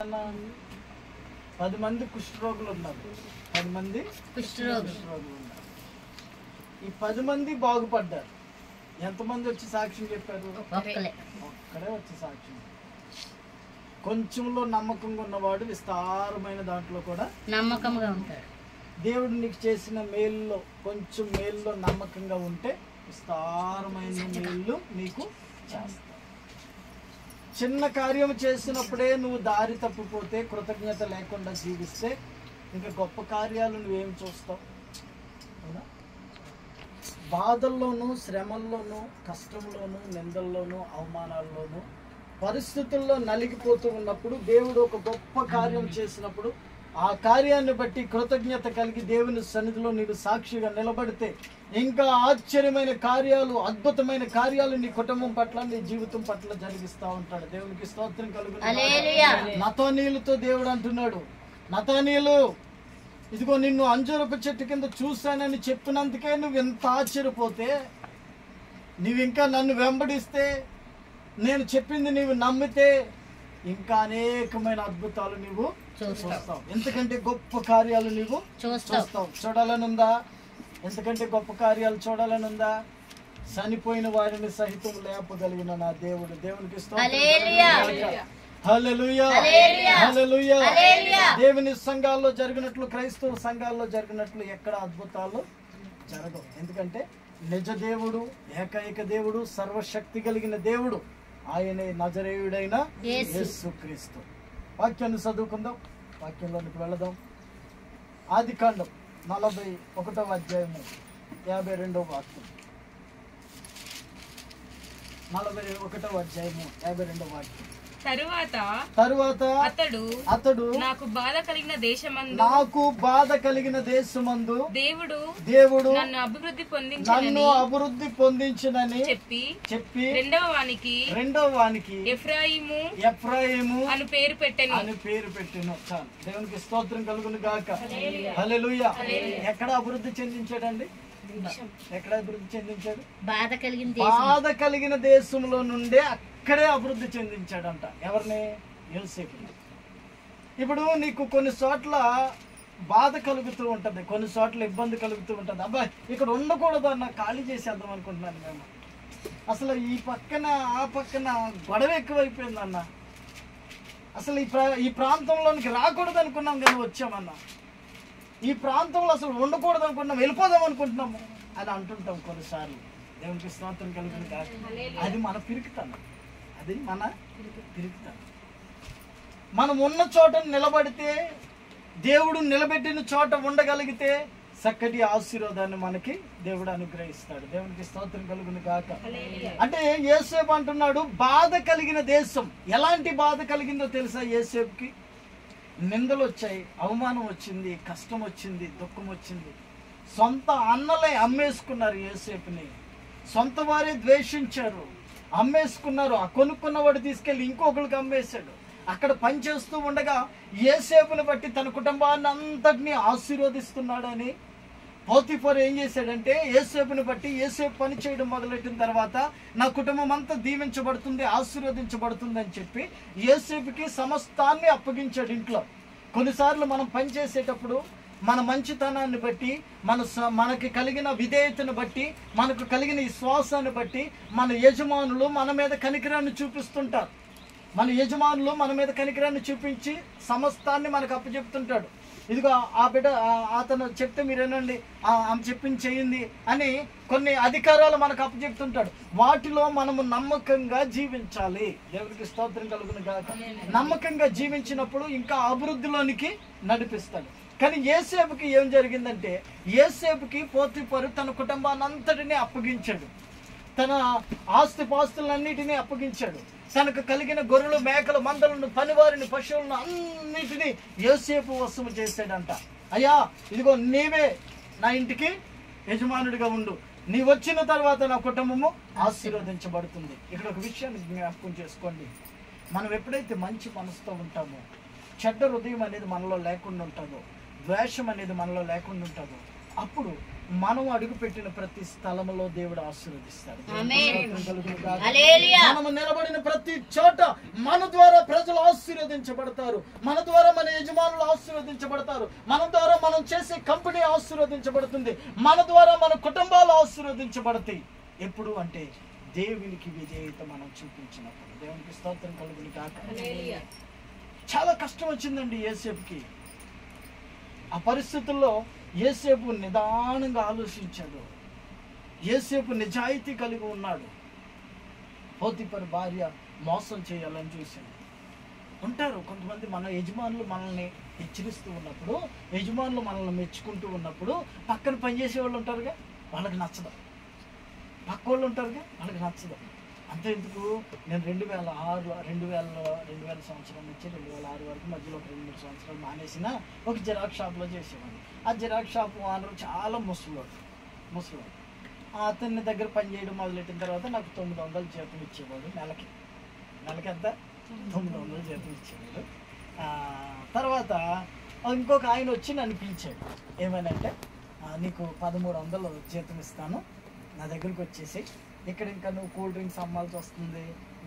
10 మంది కుష్ఠరోగులు ఉన్నారు. 10 మంది కుష్ఠరోగులు ఉన్నారు. ఈ 10 మంది బాగుపడ్డారు. ఎంతమంది వచ్చి సాక్ష్యం చెప్పారు? ఒక్కడే వచ్చి సాక్ష్యం. కొంచెంలో నమ్మకంగా ఉన్నవాడు విస్తారమైన దాంట్లో కూడా నమ్మకంగా ఉంటాడు. దేవుడు నీకు చేసిన మేలులో కొంచెం మేలులో నమ్మకంగా ఉంటే విస్తారమైన మేలు నీకు చేస్తాడు. చిన్న కార్యం చేసినప్పుడే నువ్వు దారి తప్పిపోతే, కృతజ్ఞత లేకుండా జీవిస్తే ఇంకా గొప్ప కార్యాలు నువ్వేం చూస్తావు? బాధల్లోనూ, శ్రమల్లోనూ, కష్టంలోనూ, నిందల్లోనూ, అవమానాల్లోనూ, పరిస్థితుల్లో నలిగిపోతూ ఉన్నప్పుడు దేవుడు ఒక గొప్ప కార్యం చేసినప్పుడు ఆ కార్యాన్ని బట్టి కృతజ్ఞత కలిగి దేవుని సన్నిధిలో నీవు సాక్షిగా నిలబడితే ఇంకా ఆశ్చర్యమైన కార్యాలు, అద్భుతమైన కార్యాలు నీ కుటుంబం పట్ల, నీ జీవితం పట్ల జరిగిస్తూ ఉంటాడు. దేవునికి స్తోత్రం కలుగును. నతానీయులతో దేవుడు అంటున్నాడు, నతానీయులు, ఇదిగో నిన్ను అంజూరపు చెట్టు కింద చూశానని చెప్పినందుకే నువ్వు ఎంత ఆశ్చర్యపోతే, నువ్వు ఇంకా నన్ను వెంబడిస్తే, నేను చెప్పింది నీవు నమ్మితే ఇంకా అనేకమైన అద్భుతాలు నీవు చూస్తావు. ఎంతకంటే గొప్ప కార్యాలు నీవు చూస్తావు. చూడాలనుందా? ఎంతకంటే గొప్ప కార్యాలు చూడాలనుందా? చనిపోయిన వారిని సహితం లేపగలిగిన నా దేవుడు. దేవునికి హల్లెలూయా, హల్లెలూయా. దేవుని సంఘాల్లో జరిగినట్లు, క్రైస్తవ సంఘాల్లో జరిగినట్లు ఎక్కడ అద్భుతాలు జరగవు. ఎందుకంటే నిజ దేవుడు, ఏకైక దేవుడు, సర్వశక్తి కలిగిన దేవుడు ఆయనే నజరేయుడైన యేసుక్రీస్తు. వాక్యాన్ని చదువుకుందాం, వాక్యంలోనికి వెళదాం. ఆదికాండం 41వ అధ్యాయము 52వ వాక్యం. 41వ అధ్యాయము 52వ వాక్యం. తరువాత అతడు నాకు బాధ కలిగిన దేశమందు దేవుడు నన్ను అభివృద్ధి పొందించునని చెప్పి రెండవ వానికి ఎఫ్రాయిము అని పేరు పెట్టెను. చాలు. దేవునికి స్తోత్రం కలుగును గాక. హల్లెలూయా. ఎక్కడ అభివృద్ధి చెందించాడండి? ఎక్కడ అభివృద్ధి చెందించాడు? బాధ కలిగిన దేశంలో నుండే అక్కడే అభివృద్ధి చెందించాడంట. ఎవరిని? యోసేపుని. ఇప్పుడు నీకు కొన్ని చోట్ల బాధ కలుగుతూ ఉంటది, కొన్ని చోట్ల ఇబ్బంది కలుగుతూ ఉంటది. అబ్బాయి ఇక్కడ ఉండకూడదు అన్న, ఖాళీ చేసేద్దాం అనుకుంటున్నాను మేము. అసలు ఈ పక్కన ఆ పక్కన గొడవ ఎక్కువైపోయింది అన్న. అసలు ఈ ప్రాంతంలోనికి రాకూడదు అనుకున్నాం కానీ వచ్చామన్నా. ఈ ప్రాంతంలో అసలు ఉండకూడదు అనుకున్నాం, వెళ్ళిపోదాం అనుకుంటున్నాము అని అంటుంటాం కొన్నిసార్లు. దేవునికి స్తోత్రం కలుగును కాక. అది మన పిరికితనం. అది మన పిరికితనం. మనం ఉన్న చోట నిలబడితే, దేవుడు నిలబెట్టిన చోట ఉండగలిగితే చక్కటి ఆశీర్వాదాన్ని మనకి దేవుడు అనుగ్రహిస్తాడు. దేవునికి స్తోత్రం కలుగును కాక. అంటే యోసేపు అంటున్నాడు, బాధ కలిగిన దేశం. ఎలాంటి బాధ కలిగిందో తెలుసా యోసేపుకి? నిందలు వచ్చాయి, అవమానం వచ్చింది, కష్టం వచ్చింది, దుఃఖం వచ్చింది. సొంత అన్నలే అమ్మేసుకున్నారు యోసేపుని. సొంత వారే ద్వేషించారు, అమ్మేసుకున్నారు. ఆ కొనుక్కున్నవాడు తీసుకెళ్ళి ఇంకొకరికి అమ్మేశాడు. అక్కడ పనిచేస్తూ ఉండగా యోసేపుని బట్టి తన కుటుంబాన్ని అంతటినీ ఆశీర్వదిస్తున్నాడని పోతిఫర్ ఏం చేశాడంటే, యోసేపుని బట్టి యోసేపు పని చేయడం మొదలెట్టిన తర్వాత నా కుటుంబం అంతా దీవించబడుతుంది, ఆశీర్వదించబడుతుంది అని చెప్పి యోసేపుకి సమస్తాన్ని అప్పగించాడు ఇంట్లో. కొన్నిసార్లు మనం పని చేసేటప్పుడు మన మంచితనాన్ని బట్టి, మనకి కలిగిన విధేయతను బట్టి, మనకు కలిగిన విశ్వాసాన్ని బట్టి మన యజమానులు మన మీద కనికరాన్ని చూపిస్తుంటారు. మన యజమానులు మన మీద కనికరాన్ని చూపించి సమస్తాన్ని మనకు అప్పచెప్తుంటాడు. ఇదిగో ఆ బిడ్డ, అతను చెప్తే మీరేనండి, ఆమె చెప్పింది చేయింది అని కొన్ని అధికారాలు మనకు అప్పచెప్తుంటాడు. వాటిలో మనము నమ్మకంగా జీవించాలి. దేవుడికి స్తోత్రం కలుగును గాక. నమ్మకంగా జీవించినప్పుడు ఇంకా అభివృద్ధిలోనికి నడిపిస్తాడు. కానీ యోసేపుకి ఏం జరిగిందంటే, యోసేపుకి పోతిఫరు తన కుటుంబాన్ని అంతటినీ అప్పగించాడు, తన ఆస్తిపాస్తులన్నిటినీ అప్పగించాడు. తనకు కలిగిన గొర్రెలు, మేకలు, మందలను, పనివారిని, పశువులను అన్నిటినీ యోసేపు వశము చేశాడంట. అయ్యా, ఇదిగో నీవే నా ఇంటికి యజమానుడిగా ఉండు, నీ వచ్చిన తర్వాత నా కుటుంబము ఆశీర్వదించబడుతుంది. ఇక్కడ ఒక విషయాన్ని జ్ఞాపకం చేసుకోండి. మనం ఎప్పుడైతే మంచి మనసుతో ఉంటామో, చెడ్డ హృదయం అనేది మనలో లేకుండా ఉంటుందో, ద్వేషం అనేది మనలో లేకుండా ఉంటుందో, అప్పుడు మనం అడుగు పెట్టిన ప్రతి స్థలంలో దేవుడు ఆశీర్వదిస్తాడు. మనము నిలబడిన ప్రతి చోట మన ద్వారా ప్రజలు ఆశీర్వదించబడతారు, మన ద్వారా మన యజమానులు ఆశీర్వదించబడతారు, మన ద్వారా మనం చేసే కంపెనీ ఆశీర్వదించబడుతుంది, మన ద్వారా మన కుటుంబాలు ఆశీర్వదించబడతాయి. ఎప్పుడు అంటే దేవునికి విధేయత మనం చూపించినప్పుడు. దేవునికి స్తోత్రం కలుగును గాక. చాలా కష్టం వచ్చిందండి యోసేపుకి. ఆ పరిస్థితుల్లో యోసేపు నిదానంగా ఆలోచించాడు. యోసేపు నిజాయితీ కలిగి ఉన్నాడు. పోతిఫర్ భార్య మోసం చేయాలని చూసింది. ఉంటారు కొంతమంది మన యజమానులు మనల్ని హెచ్చరిస్తూ ఉన్నప్పుడు, యజమానులు మనల్ని మెచ్చుకుంటూ ఉన్నప్పుడు పక్కన పనిచేసే వాళ్ళు ఉంటారుగా, వాళ్ళకి నచ్చదు. పక్క వాళ్ళు ఉంటారుగా, వాళ్ళకి నచ్చదు. అంతే ఎందుకు, నేను 2000 సంవత్సరం నుంచి 2006 వరకు మధ్యలో ఒక 2-3 సంవత్సరాలు మానేసిన ఒక జిరాక్స్ షాప్లో చేసేవాడిని. ఆ జిరాక్స్ షాప్ ఓనర్ చాలా ముసలోడు. అతని దగ్గర పనిచేయడం మొదలెట్టిన తర్వాత నాకు 900 జీతం ఇచ్చేవాడు. నెలకి ఎంత 900 జీతం ఇచ్చేవాడు. తర్వాత ఇంకొక ఆయన వచ్చి నన్ను పిలిచాడు. ఏమనంటే, నీకు 1300 జీతం ఇస్తాను, నా దగ్గరికి వచ్చేసి ఇక్కడ ఇంకా నువ్వు కూల్ డ్రింక్స్ అమ్మాల్సి వస్తుంది,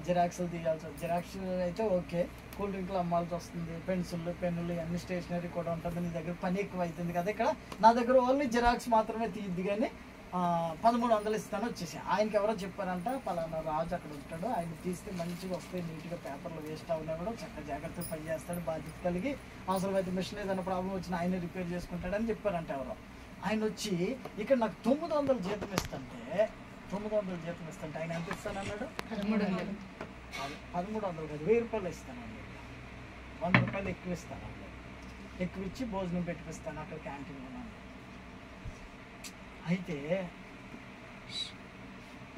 జిరాక్స్లు తీయాల్సి వస్తుంది. జిరాక్స్ అయితే ఓకే, కూల్ డ్రింక్లు అమ్మాల్సి వస్తుంది, పెన్సిళ్ళు పెన్నులు అన్ని స్టేషనరీ కూడా ఉంటుంది, నీ దగ్గర పని ఎక్కువ అవుతుంది కదా, ఇక్కడ నా దగ్గర ఓన్లీ జిరాక్స్ మాత్రమే తీయద్దు కానీ 1300 ఇస్తాను వచ్చేసి. ఆయనకి ఎవరో చెప్పారంట, పలానా రాజు అక్కడ ఉంటాడు, ఆయన తీస్తే మంచిగా వస్తాయి, నీట్గా పేపర్లు వేస్ట్ అవునా కూడా చక్కగా జాగ్రత్తగా పని చేస్తాడు, బాధ్యత కలిగి, అవసరమైతే మిషన్ ఏదైనా ప్రాబ్లం వచ్చినా ఆయన రిపేర్ చేసుకుంటాడని చెప్పారంట ఎవరో. ఆయన వచ్చి ఇక్కడ నాకు 900 జీతం ఇస్తుంటే ఆయన ఎంత ఇస్తానన్నాడు? 1300 కాదు, 1000 రూపాయలు ఇస్తానండి, 100 రూపాయలు ఎక్కువ ఇస్తానండి, ఎక్కువ ఇచ్చి భోజనం పెట్టిపిస్తాను అక్కడ క్యాంటీన్ ఉన్నాను. అయితే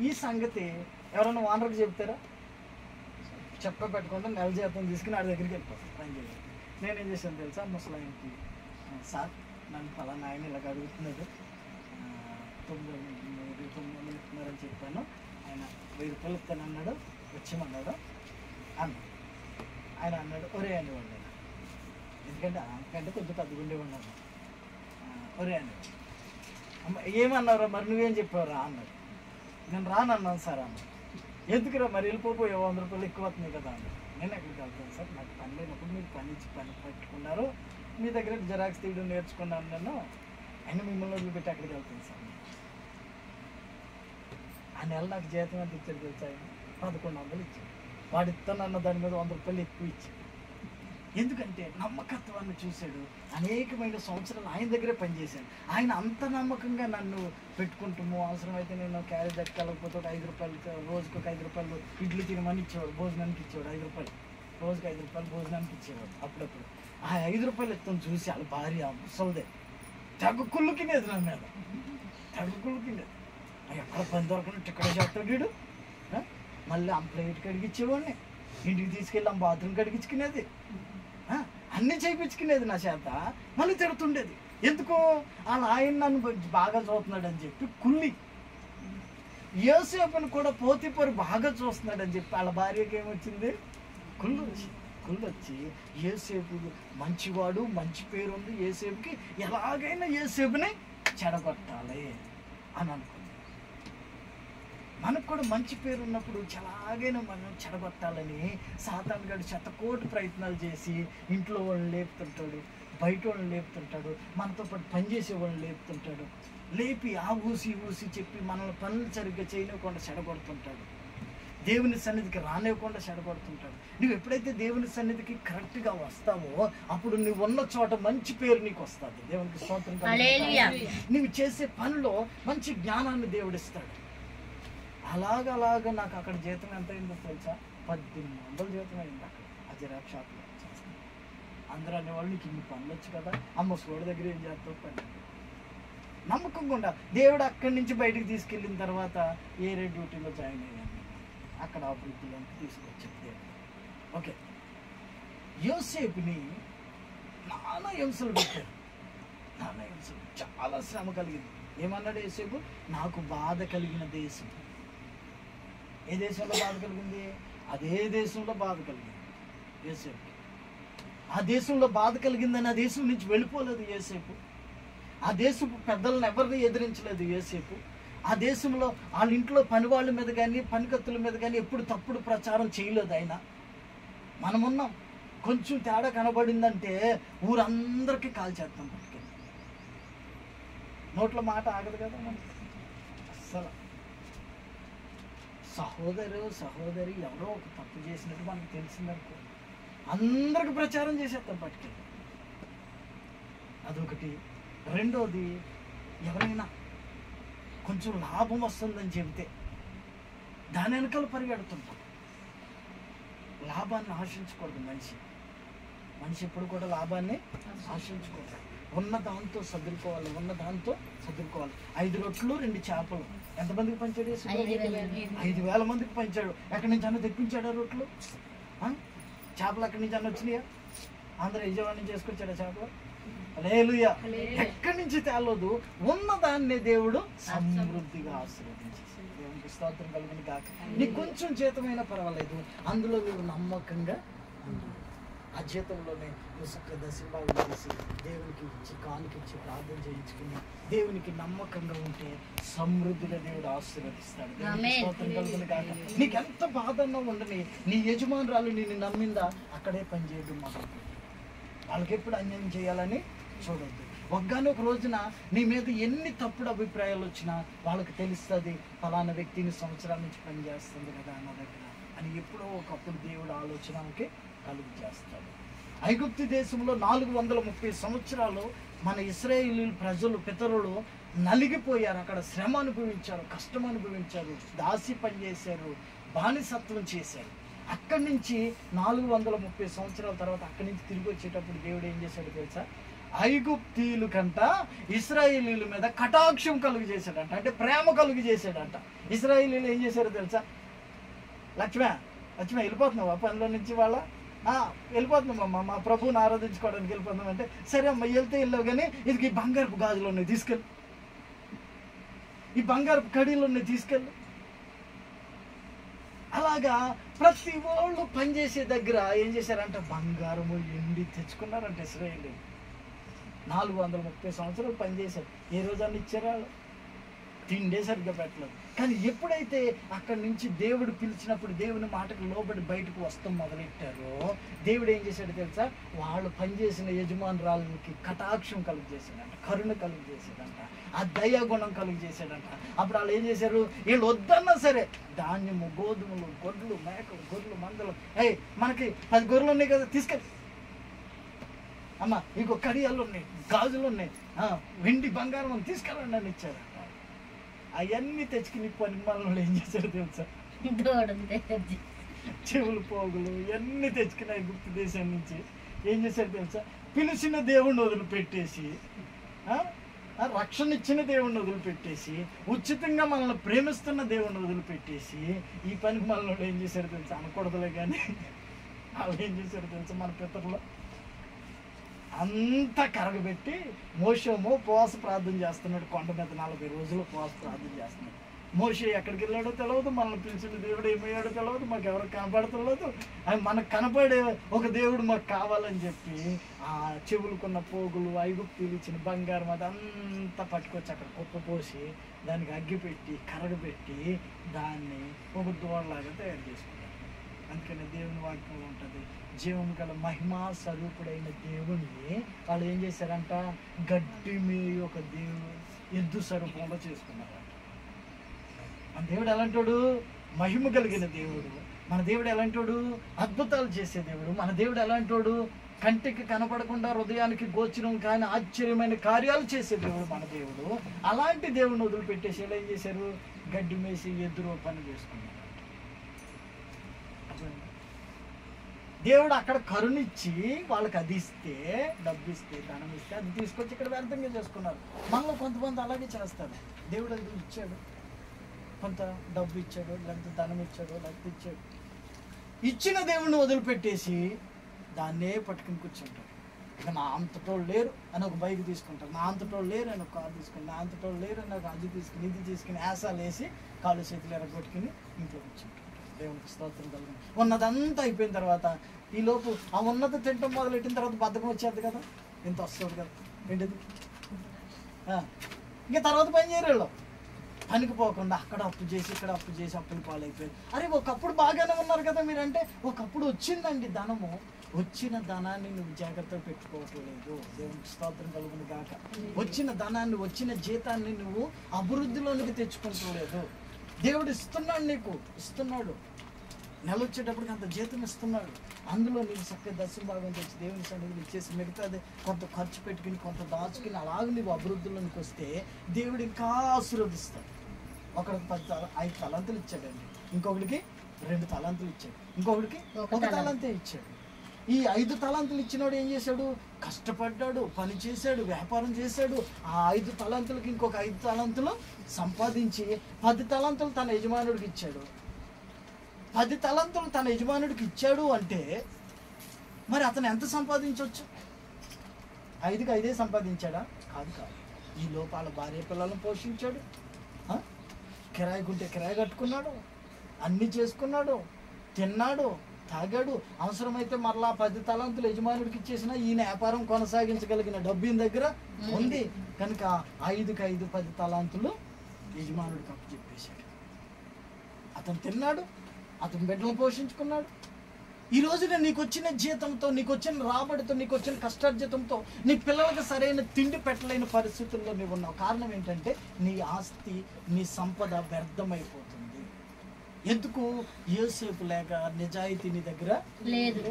ఈ సంగతి ఎవరైనా ఓనర్కి చెప్తారా? పెట్టుకుంటే నెల జీతం తీసుకుని ఆడి దగ్గరికి వెళ్ళిపోతాను పని చేయాలి. నేనేం చేశాను తెలుసా, ముసలాయనకి, సార్ నన్ను పలానా ఆయన ఇలాగ అడుగుతున్నాడు, 900 ఇస్తున్నారని చెప్పాను, ఆయన 1000 రూపాయలు ఇస్తానన్నాడు, వచ్చేమన్నాడు అన్నాడు. ఆయన అన్నాడు, ఒరే అనేవాడు. ఎందుకంటే అంతకంటే కొంచెం పెద్దగా ఉండేవాడు. ఒరే అన్నాడు. ఏమన్నారా మరి, నువ్వేం చెప్పావురా అన్నాడు. నేను రానన్నాను సార్ అన్నాడు. ఎందుకురా మరి, వెళ్ళిపోయి 100 రూపాయలు ఎక్కువ అవుతుంది కదా అన్నాడు. నేను ఎక్కడికి వెళ్తాను సార్, నాకు పని లేనప్పుడు మీరు పని పెట్టుకున్నారు, మీ దగ్గర జిరాక్స్ తీయడం నేర్చుకున్నాను నేను, అయినా మిమ్మల్ని వదిలిపెట్టి అక్కడికి వెళ్తాను సార్. ఆ నెల నాకు జీతం ఎంత ఇచ్చాడు తెలుసా, ఆయన 1100 ఇచ్చాడు. వాడు ఇస్తానన్న దాని మీద 100 రూపాయలు ఎక్కువ ఇచ్చాడు. ఎందుకంటే నమ్మకత్వాన్ని చూశాడు. అనేకమైన సంవత్సరాలు ఆయన దగ్గరే పనిచేశాను. ఆయన అంత నమ్మకంగా నన్ను పెట్టుకుంటాము, అవసరమైతే నేను క్యారేజ్ ఎక్కలేకపోతే ఒక 5 రూపాయలు, రోజుకి ఒక 5 రూపాయలు ఇడ్లీ తినమని ఇచ్చేవాడు, భోజనానికి ఇచ్చేవాడు 5 రూపాయలు, రోజుకి 5 రూపాయలు భోజనానికి ఇచ్చేవాడు. అప్పుడప్పుడు ఆ 5 రూపాయలు ఎత్తుని చూసి వాళ్ళ భార్య ముసలిదే తగ్గుకుళ్ళుకినేది నా మీద, తగ్గుకుళ్ళుకినేది. ఎక్కడ పని దొరకనట్టు ఇక్కడ చేస్తాడు వీడు. మళ్ళీ ఆ ప్లేట్ కడిగిచ్చేవాడిని, ఇంటికి తీసుకెళ్ళి ఆ బాత్రూమ్ కడిగించుకునేది, అన్నీ చేయించుకునేది నా చేత. మళ్ళీ తిడుతుండేది. ఎందుకో వాళ్ళ ఆయన నన్ను బాగా చూస్తున్నాడు అని చెప్పి కుళ్ళి. యోసేపుని కూడా పోతిఫరు బాగా చూస్తున్నాడని చెప్పి వాళ్ళ భార్యకి ఏమొచ్చింది, కుళ్ళు వచ్చి యోసేపు మంచివాడు, మంచి పేరు ఉంది యోసేపుకి, ఎలాగైనా యోసేపుని చెడగొట్టాలి అని అనుకుంది. మనకు కూడా మంచి పేరు ఉన్నప్పుడు ఎలాగైనా మనం చెడగొట్టాలని సాతాను గారు శతకోటి ప్రయత్నాలు చేసి ఇంట్లో వాళ్ళని లేపుతుంటాడు, బయట వాళ్ళని లేపుతుంటాడు, మనతో పాటు పనిచేసే వాళ్ళని లేపుతుంటాడు. లేపి ఆ ఊసి చెప్పి మనల్ని పనులు సరిగ్గా చేయనివ్వకుండా చెడగొడుతుంటాడు, దేవుని సన్నిధికి రానివ్వకుండా చెడగొడుతుంటాడు. నువ్వు ఎప్పుడైతే దేవుని సన్నిధికి కరెక్ట్గా వస్తావో అప్పుడు నువ్వు ఉన్న చోట మంచి పేరు నీకు వస్తుంది. దేవునికి స్తోత్రం. నువ్వు చేసే పనిలో మంచి జ్ఞానాన్ని దేవుడిస్తాడు. అలాగ నాకు అక్కడ జీతం ఎంత అయిందో తెలుసా, 1800 జీతం అయింది అక్కడ ఆ జిరాక్స్ షాప్లో. అందరూ అనేవాళ్ళు, నీకు ఇన్ని పనులు వచ్చు కదా, అమ్మ సోడి దగ్గర ఏం చేస్తావు పని. నమ్మకంగా దేవుడు అక్కడి నుంచి బయటకు తీసుకెళ్ళిన తర్వాత ఏరే డ్యూటీలో జాయిన్ అయ్యాను. అక్కడ అభివృద్ధి అంతా తీసుకొచ్చాడు దేవుడు. ఓకే, యోసేపుని నానా హింసలు పెట్టారు, నానా హింసలు, చాలా శ్రమ కలిగింది. ఏమన్నాడు యోసేపు, నాకు బాధ కలిగిన దేశం. ఏ దేశంలో బాధ కలిగింది? అదే దేశంలో బాధ కలిగింది యోసేపుకి. ఆ దేశంలో బాధ కలిగిందని ఆ దేశం నుంచి వెళ్ళిపోలేదు యోసేపు. ఆ దేశపు పెద్దలను ఎవరిని ఎదిరించలేదు యోసేపు. ఆ దేశంలో వాళ్ళ ఇంట్లో పని వాళ్ళ మీద కానీ పనికత్తుల మీద కానీ ఎప్పుడు తప్పుడు ప్రచారం చేయలేదు ఆయన. మనమున్నాం, కొంచెం తేడా కనబడిందంటే ఊరందరికీ కాల్ చేస్తాం పట్టుకెళ్ళి. నోట్ల మాట ఆగదు కదా మనకి అస్సలు. సహోదరి ఎవరో ఒక తప్పు చేసినట్టు మనకు తెలిసిందనుకో అందరికి ప్రచారం చేసేస్తాం పట్టుకెళ్ళి. అదొకటి. రెండోది, ఎవరైనా కొంచెం లాభం వస్తుందని చెబితే దాని వెనకాల పరిగెడుతుంటాం. లాభాన్ని ఆశించకూడదు మనిషి ఎప్పుడు కూడా లాభాన్ని ఆశించకూడదు. ఉన్న దాంతో సర్దుకోవాలి. 5 రొట్లు 2 చేపలు ఎంతమందికి పంచాడు? 5,000 మందికి పంచాడు. ఎక్కడి నుంచి అన్న తెప్పించాడా రొట్లు? చేపలు ఎక్కడి నుంచి అన్న వచ్చినాయా? ఆంధ్ర విజయవాడ నుంచి చేసుకొచ్చాడా చేపలు? హల్లెలూయా. ఎక్కడి నుంచి తేలదు, ఉన్నదాన్ని దేవుడు సమృద్ధిగా ఆశీర్వదించేసి. దేవునికి స్తోత్రం కలుగును గాక. నీకు కొంచెం జీతమైనా పర్వాలేదు, అందులో నువ్వు నమ్మకంగా ఆ జీతంలోనే నువ్వు దశంభాగం చేసి దేవునికి ఇచ్చి కానుకిచ్చి ప్రార్థన చేయించుకుని దేవునికి నమ్మకంగా ఉంటే సమృద్ధిగా దేవుడు ఆశీర్వదిస్తాడు. స్తోత్రం కలుగును గాక. నీకు ఎంత బాధన్నా ఉండని, నీ యజమానురాలు నిన్ను నమ్మిందా అక్కడే పనిచేయడం మొదలు. వాళ్ళకి ఎప్పుడు అన్యాయం చేయాలని చూడొద్దు. ఒక్కగానొక రోజున నీ మీద ఎన్ని తప్పుడు అభిప్రాయాలు వచ్చినా వాళ్ళకి తెలుస్తుంది, ఫలానా వ్యక్తిని సంవత్సరాల నుంచి పనిచేస్తుంది కదా అన్న దగ్గర అని ఎప్పుడో ఒకప్పుడు దేవుడు ఆలోచనకి కలుగు చేస్తాడు. ఐగుప్తు దేశంలో 430 సంవత్సరాలు మన ఇశ్రాయేలు ప్రజలు పితరులు నలిగిపోయారు. అక్కడ శ్రమ అనుభవించారు, కష్టం అనుభవించారు, దాసి పనిచేశారు, బానిసత్వం చేశారు. అక్కడి నుంచి 430 సంవత్సరాల తర్వాత అక్కడి నుంచి తిరిగి వచ్చేటప్పుడు దేవుడు ఏం చేశాడు తెలుసా? ఐగుప్తీయుల కంట ఇశ్రాయేలీల మీద కటాక్షం కలుగు చేశాడంట, అంటే ప్రేమ కలుగు చేశాడంట. ఇశ్రాయేలీలు ఏం చేశారో తెలుసా? లక్ష్మ వెళ్ళిపోతున్నావా పనిలో నుంచి? వాళ్ళ వెళ్ళిపోతున్నామమ్మా, మా ప్రభువుని ఆరాధించుకోవడానికి వెళ్ళిపోతున్నాం అంటే, సరే అమ్మ వెళ్తే వెళ్ళావు, కానీ ఇది ఈ బంగారపు గాజులు ఉన్నాయి తీసుకెళ్ళి, ఈ బంగారపు కడీలు ఉన్నాయి తీసుకెళ్ళి. అలాగా ప్రతి వాళ్ళు పనిచేసే దగ్గర ఏం చేశారంట? బంగారము ఎండి తెచ్చుకున్నారంట ఇశ్రాయేలు. 430 సంవత్సరాలు పనిచేశారు. ఏ రోజాన్ని ఇచ్చారా? తిండే సరిగ్గా పెట్టలేదు. కానీ ఎప్పుడైతే అక్కడి నుంచి దేవుడు పిలిచినప్పుడు దేవుని మాటకు లోబడి బయటకు వస్తాం మొదలెట్టారో దేవుడు ఏం చేశాడు తెలుసా? వాళ్ళు పనిచేసిన యజమానురాలకి కటాక్షం కలుగు చేశాడంట, కరుణ కలుగు చేశాడంట, ఆ దయాగుణం కలుగు చేశాడంట. అప్పుడు వాళ్ళు ఏం చేశారు? వీళ్ళు వద్దన్నా సరే ధాన్యము, గోధుమలు, గొడ్లు, మేకలు, గొర్రెలు, మందలు, మనకి 10 గొర్రెలు ఉన్నాయి కదా తీసుకెళ్ళి, అమ్మ ఇంకో కడియాలు ఉన్నాయి, గాజులు ఉన్నాయి, వెండి బంగారం తీసుకెళ్ళండి అని ఇచ్చారు. అవన్నీ తెచ్చుకుని పనిమాలలో ఏం చేశారు తెలుసా? చెవులు, పోగులు ఇవన్నీ తెచ్చుకున్నాయి గుప్తు దేశం నుంచి. ఏం చేశారు తెలుసా? పిలిచిన దేవుణ్ణి వదిలిపెట్టేసి, రక్షణ ఇచ్చిన దేవుణ్ణి వదిలిపెట్టేసి, ఉచితంగా మనల్ని ప్రేమిస్తున్న దేవుణ్ణి వదిలిపెట్టేసి ఈ పనికి మనలో ఏం చేశారు తెలుసా? అనకూడదులే కానీ వాళ్ళు ఏం చేశారు తెలుసా? మన పితరులు అంతా కరగబెట్టి మోషేమో ఉపవాస ప్రార్థన చేస్తున్నాడు. కొండ మీద 40 రోజులు ఉపవాస ప్రార్థన చేస్తున్నాడు. మోషే ఎక్కడికి వెళ్ళాడో తెలియదు, మనల్ని పిలిచిన దేవుడు ఏమయ్యాడో తెలియదు, మాకు ఎవరు కనపడతలేదు. అది మనకు కనపడే ఒక దేవుడు మాకు కావాలని చెప్పి ఆ చెవులుకున్న పోగులు, ఐగుప్తీయులు ఇచ్చిన బంగారం అదంతా పట్టుకొచ్చి అక్కడ కుప్పపోసి దానికి అగ్గిపెట్టి కరగబెట్టి దాన్ని ఒక దూడలాగా తయారు చేసుకుంటారు. అందుకని దేవుని వాక్యంలో ఉంటుంది, జీవం గల మహిమా స్వరూపుడైన దేవుణ్ణి వాళ్ళు ఏం చేశారంట? గడ్డి మీద ఒక దేవుడు ఎద్దు స్వరూపంలో చేసుకున్నారంట. మన దేవుడు ఎలాంటోడు? మహిమ కలిగిన దేవుడు. మన దేవుడు ఎలాంటోడు? అద్భుతాలు చేసే దేవుడు. మన దేవుడు ఎలాంటోడు? కంటికి కనపడకుండా హృదయానికి గోచరం కానీ ఆశ్చర్యమైన కార్యాలు చేసే దేవుడు మన దేవుడు. అలాంటి దేవుడిని వదిలిపెట్టేసి ఏం చేశారు? గడ్డి మేసి ఎద్దు రూపాన్ని చేసుకున్నారు. దేవుడు అక్కడ కరుణిచ్చి వాళ్ళకి అది ఇస్తే, డబ్బు ఇస్తే, ధనం ఇస్తే అది తీసుకొచ్చి ఇక్కడ వ్యర్థంగా చేసుకున్నారు. మనలో కొంతమంది అలాగే చేస్తారు. దేవుడు అది ఇచ్చాడు, కొంత డబ్బు ఇచ్చాడు, లేకపోతే ధనం ఇచ్చాడు, లేకపోతే ఇచ్చాడు, ఇచ్చిన దేవుడిని వదిలిపెట్టేసి దాన్నే పట్టుకుని కూర్చుంటారు. ఇక నా అంతటోళ్ళు లేరు అని ఒక బైక్ తీసుకుంటారు, నా అంతటోళ్ళు లేరు అని ఒక కారు తీసుకుని, నా అంతటోళ్ళు లేరు అని ఒక అది తీసుకుని, ఇది తీసుకుని యాసాలు వేసి కాళ్ళు చేతులు ఎరగొట్టుకుని ఇంట్లో కూర్చుంటారు. దేవునికి స్తోత్రం కలుగును. ఉన్నదంతా అయిపోయిన తర్వాత ఈ లోపు ఆ ఉన్నత తింటం మొదలెట్టిన తర్వాత బద్ధకం వచ్చేది కదా, ఇంత వస్తుంది కదా, ఏంటిది ఇంకా తర్వాత పని చేయరు వాళ్ళు. పనికి పోకుండా అక్కడ అప్పు చేసి ఇక్కడ అప్పు చేసి అప్పులు పాలైపోయారు. అరే ఒకప్పుడు బాగానే ఉన్నారు కదా మీరంటే, ఒకప్పుడు వచ్చిందండి ధనము, వచ్చిన ధనాన్ని నువ్వు జాగ్రత్తగా పెట్టుకోవట్లేదు. దేవునికి స్తోత్రం కలుగును గాక. వచ్చిన ధనాన్ని, వచ్చిన జీతాన్ని నువ్వు అభివృద్ధిలోనికి తెచ్చుకుంటలేదు. దేవుడు ఇస్తున్నాడు, నీకు ఇస్తున్నాడు. నెల వచ్చేటప్పటికి అంత జీతం ఇస్తున్నాడు. అందులో నీకు చక్కగా దశమ భాగం తెచ్చి దేవుని సన్నిధిలో ఇచ్చేసి మిగతాది కొంత ఖర్చు పెట్టుకుని కొంత దాచుకుని అలాగే నువ్వు అభివృద్ధిలోనికి వస్తే దేవుడు ఇంకా ఆశీర్వదిస్తాడు. ఒకరికి 5 తలాంతులు ఇచ్చాడండి, ఇంకొకరికి 2 తలాంతులు ఇచ్చాడు, ఇంకొకరికి 1 తలాంతే ఇచ్చాడు. ఈ 5 తలాంతులు ఇచ్చినోడు ఏం చేశాడు? కష్టపడ్డాడు, పని చేశాడు, వ్యాపారం చేశాడు. ఆ 5 తలాంతులకి ఇంకొక 5 తలాంతులు సంపాదించి 10 తలాంతులు తన యజమానుడికి ఇచ్చాడు. 10 తలాంతులు తన యజమానుడికి ఇచ్చాడు అంటే మరి అతను ఎంత సంపాదించవచ్చు? 5కి 5 సంపాదించాడా? కాదు కాదు. ఈ లోపాల భార్య పిల్లలను పోషించాడు, కిరాయి గుంటే కిరాయి కట్టుకున్నాడు, అన్నీ చేసుకున్నాడు, తిన్నాడు, తాగాడు. అవసరమైతే మరలా 10 తలాంతులు యజమానుడికి ఇచ్చేసినా ఈయన వ్యాపారం కొనసాగించగలిగిన డబ్బు ఈయన దగ్గర ఉంది కనుక 5కి 5 10 తలాంతులు యజమానుడికి అప్పు చెప్పేశాడు. అతను తిన్నాడు, అతను బిడ్డలను పోషించుకున్నాడు. ఈ రోజున నీకు వచ్చిన జీతంతో, నీకు వచ్చిన రాబడితో, నీకు వచ్చిన కష్టార్జితంతో నీ పిల్లలకు సరైన తిండి పెట్టలేని పరిస్థితుల్లో నీవు ఉన్నావు. కారణం ఏంటంటే నీ ఆస్తి, నీ సంపద వ్యర్థమైపోతుంది. ఎందుకు? యోసేపు లేక నిజాయితీ నీ దగ్గర లేదు,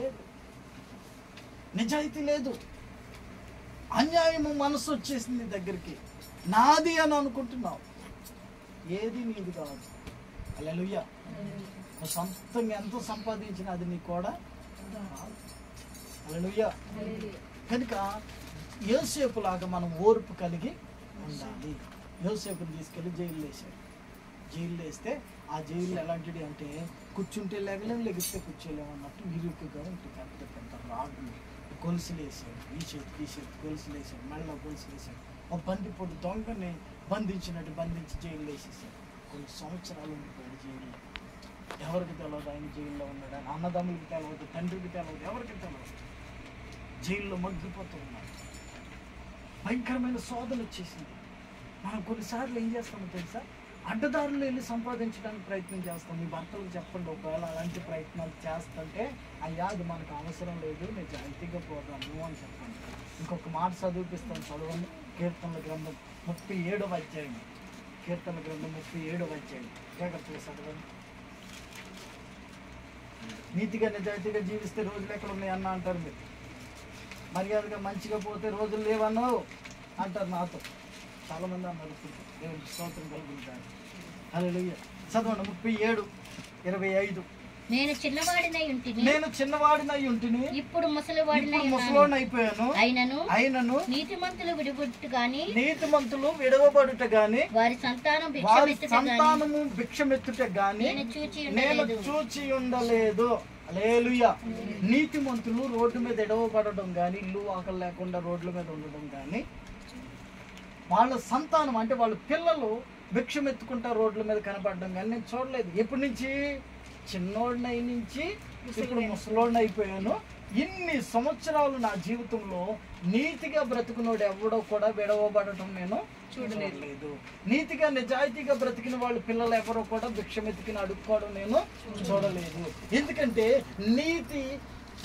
నిజాయితీ లేదు. అన్యాయము మనసు వచ్చేసింది నీ దగ్గరికి, నాది అని అనుకుంటున్నావు, ఏది నీది కాదు. హల్లెలూయా. నువ్వు సొంతంగా ఎంత సంపాదించినా అది నీకు కూడా. హల్లెలూయా. కనుక యోసేపు లాగా మనం ఓర్పు కలిగి ఉండాలి. యోసేపుని తీసుకెళ్ళి జైలు వేసాడు. జైలు వేస్తే ఆ జైలు ఎలాంటిది అంటే కూర్చుంటే లేగలేము, లెగిస్తే కూర్చోలేము అన్నట్టు ఇరుకుగా ఉంటుంది. పెద్ద పెద్ద రాడ్లు, గొలుసులు వేసాడు, ఈ చేతి గొలుసులు వేసాడు, మెళ్ళ గొలుసులు వేసాడు. ఒక బందిపోటు దొంగని బంధించినట్టు బంధించి జైలు వేసేసాడు. కొన్ని సంవత్సరాలు ఉండిపోయాడు జైల్లో. ఎవరికి తెలియదు ఆయన జైల్లో ఉన్నాడు, ఆయన అన్నదమ్ములకి తెలియదు, తండ్రికి తెలియదు, ఎవరికి తెలియదు. జైల్లో మగ్గిపోతూ ఉన్నాడు. భయంకరమైన శోధన వచ్చేసింది. మనం కొన్నిసార్లు ఏం చేస్తామో తెలుసా? అడ్డదారులు వెళ్ళి సంపాదించడానికి ప్రయత్నం చేస్తాం. మీ భర్తలకు చెప్పండి, ఒకవేళ అలాంటి ప్రయత్నాలు చేస్తుంటే అయ్యా అది మనకు అవసరం లేదు, నిజాయితీగా పోదాము అని చెప్పండి. ఇంకొక మాట చదివిపిస్తాను, చదవండి. కీర్తనల గ్రంథం 37వ అధ్యాయం. కీర్తనల గ్రంథం 37వ అధ్యాయం జాగ్రత్తగా చదవండి. నీతిగా నిజాయితీగా జీవిస్తే రోజులు ఎక్కడ ఉన్నాయి అన్న అంటారు మీరు. మర్యాదగా మంచిగా పోతే రోజులు లేవన్నావు అంటారు నాతో చాలామంది అన్నారు. దేవునికి స్తోత్రం కలుగుతారు. హల్లెలూయా. చదవండి 37:25. నేను చిన్నవాడినై ఉంటిని, ఇప్పుడు ముసలోడిని అయిపోయాను. అయినను నీతిమంతులు విడవబడుట గాని వారి సంతానము భిక్షమెత్తుట గాని నేను చూచి ఉండలేదు. హల్లెలూయా. నీతిమంతులు రోడ్డు మీద ఎడవబడడం గాని, ఇల్లు ఆకలి లేకుండా రోడ్ల మీద ఉండడం గాని, వాళ్ళ సంతానం అంటే వాళ్ళ పిల్లలు భిక్షమెత్తుకుంటా రోడ్ల మీద కనపడడం కానీ నేను చూడలేదు. ఎప్పటి నుంచి? చిన్నోడినై నుంచి ఇప్పుడు ముసలోడిని అయిపోయాను. ఇన్ని సంవత్సరాలు నా జీవితంలో నీతిగా బ్రతుకునోడు ఎవడో కూడా విడవబడటం నేను చూడలేదు. నీతిగా నిజాయితీగా బ్రతికిన వాళ్ళు పిల్లలు ఎవరో కూడా భిక్షమెత్తుకుని అడుక్కోవడం నేను చూడలేదు. ఎందుకంటే నీతి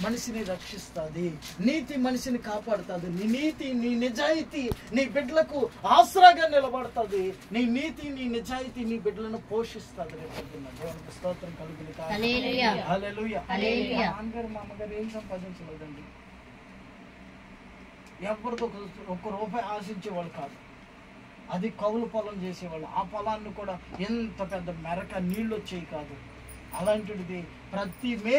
మనిషిని రక్షిస్తుంది, నీతి మనిషిని కాపాడుతుంది. నీ నీతి, నీ నిజాయితీ నీ బిడ్డలకు ఆసరాగా నిలబడుతుంది. నీ నీతి, నీ నిజాయితీ నీ బిడ్డలను పోషిస్తుంది. దేవునికి స్తోత్రం కలుగును గాక. హల్లెలూయా. నాన్నగారు మా అమ్మగారు ఏం సంపాదించలేదండి. ఎవరితో 1 రూపాయి ఆశించేవాళ్ళు కాదు. అది కౌలు పొలం చేసేవాళ్ళు. ఆ పొలాన్ని కూడా ఎంత పెద్ద మెరక నీళ్ళు వచ్చేవి కాదు. అలాంటిది ప్రతి మే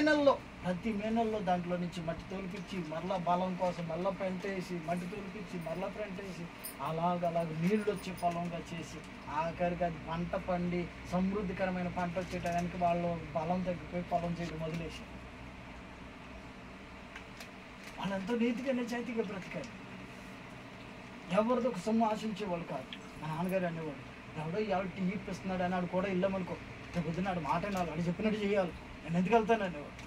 నెలలో దాంట్లో నుంచి మట్టి తోలిపించి మరలా బలం కోసం మళ్ళీ పెంటేసి, మట్టి తోలిపించి మరలా పెంటేసి అలాగ నీళ్ళు వచ్చే పొలంగా చేసి ఆఖరికి అది పంట పండి సమృద్ధికరమైన పంట వచ్చేటానికి వాళ్ళు బలం తగ్గిపోయి పొలం చేయడం మొదలేసారు. వాళ్ళంతా నీతిగా నిజాయితీగా బ్రతికారు. ఎవరితో ఒక సొమ్ము ఆశించేవాళ్ళు కాదు. మా నాన్నగారు అనేవాడు, ఎవడో టీ ఇప్పిస్తున్నాడు అని ఆడు కూడా ఇళ్ళమనుకో, పొద్దున్నాడు మాట వినాలి, ఆడు చెప్పినట్టు చేయాలి, నేను ఎందుకు వెళ్తాను అనేవాడు.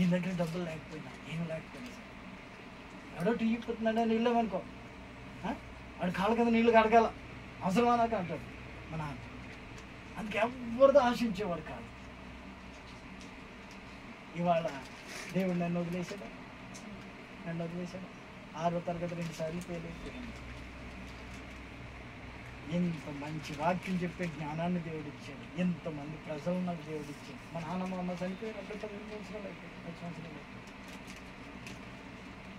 ఈ దగ్గర డబ్బులు లేకపోయినా ఏమి లేకపోయినా ఎవడో టీ ఇప్పుతున్నాడు అని వెళ్ళామనుకో, వాడు కాళ్ళ కింద నీళ్ళు కడగాల, అవసరమా నాకు అంటాడు మా నాన్న. అందుకే ఎవరితో ఆశించేవాడు కాదు. ఇవాళ దేవుడు నన్ను వదిలేశాడు. 6వ తరగతి 2 సార్లు ఫెయిల్ అయిపోయాను. ఎంత మంచి వాక్యం చెప్పే జ్ఞానాన్ని దేవుడు ఇచ్చాడు, ఎంతమంది ప్రజలు నాకు దేవుడు ఇచ్చాడు. మా నాన్న మా అమ్మ చనిపోయారు, 10 సంవత్సరాలు అయిపోయింది.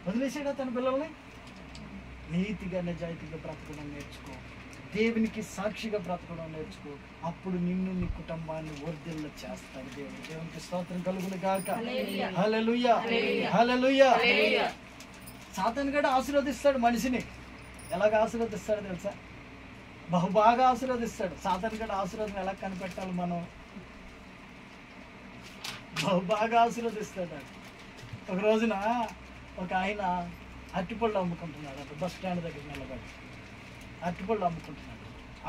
వదిలేసాడా తన పిల్లల్ని? నీతిగా నిజాయితీగా బ్రతకడం నేర్చుకో, దేవునికి సాక్షిగా బ్రతకడం నేర్చుకో. అప్పుడు నిన్ను నీ కుటుంబాన్ని వర్ధిల్ల చేస్తాడు దేవుడు. దేవునికి స్తోత్రం కలుగును గాక. హల్లెలూయా, హల్లెలూయా. సాతాను కూడా ఆశీర్వదిస్తాడు మనిషిని. ఎలాగ ఆశీర్వదిస్తాడు తెలుసా? బహుబాగా ఆశీర్వదిస్తాడు. సాతాను కూడా ఆశీర్వాదం ఎలా కనిపెట్టాలి మనం? బహుబాగా ఆశీర్వదిస్తాడు. ఒక రోజున ఒక ఆయన అరటిపళ్ళు అమ్ముకుంటున్నాడు. అంటే బస్ స్టాండ్ దగ్గర నిలబడి అరటిపళ్ళు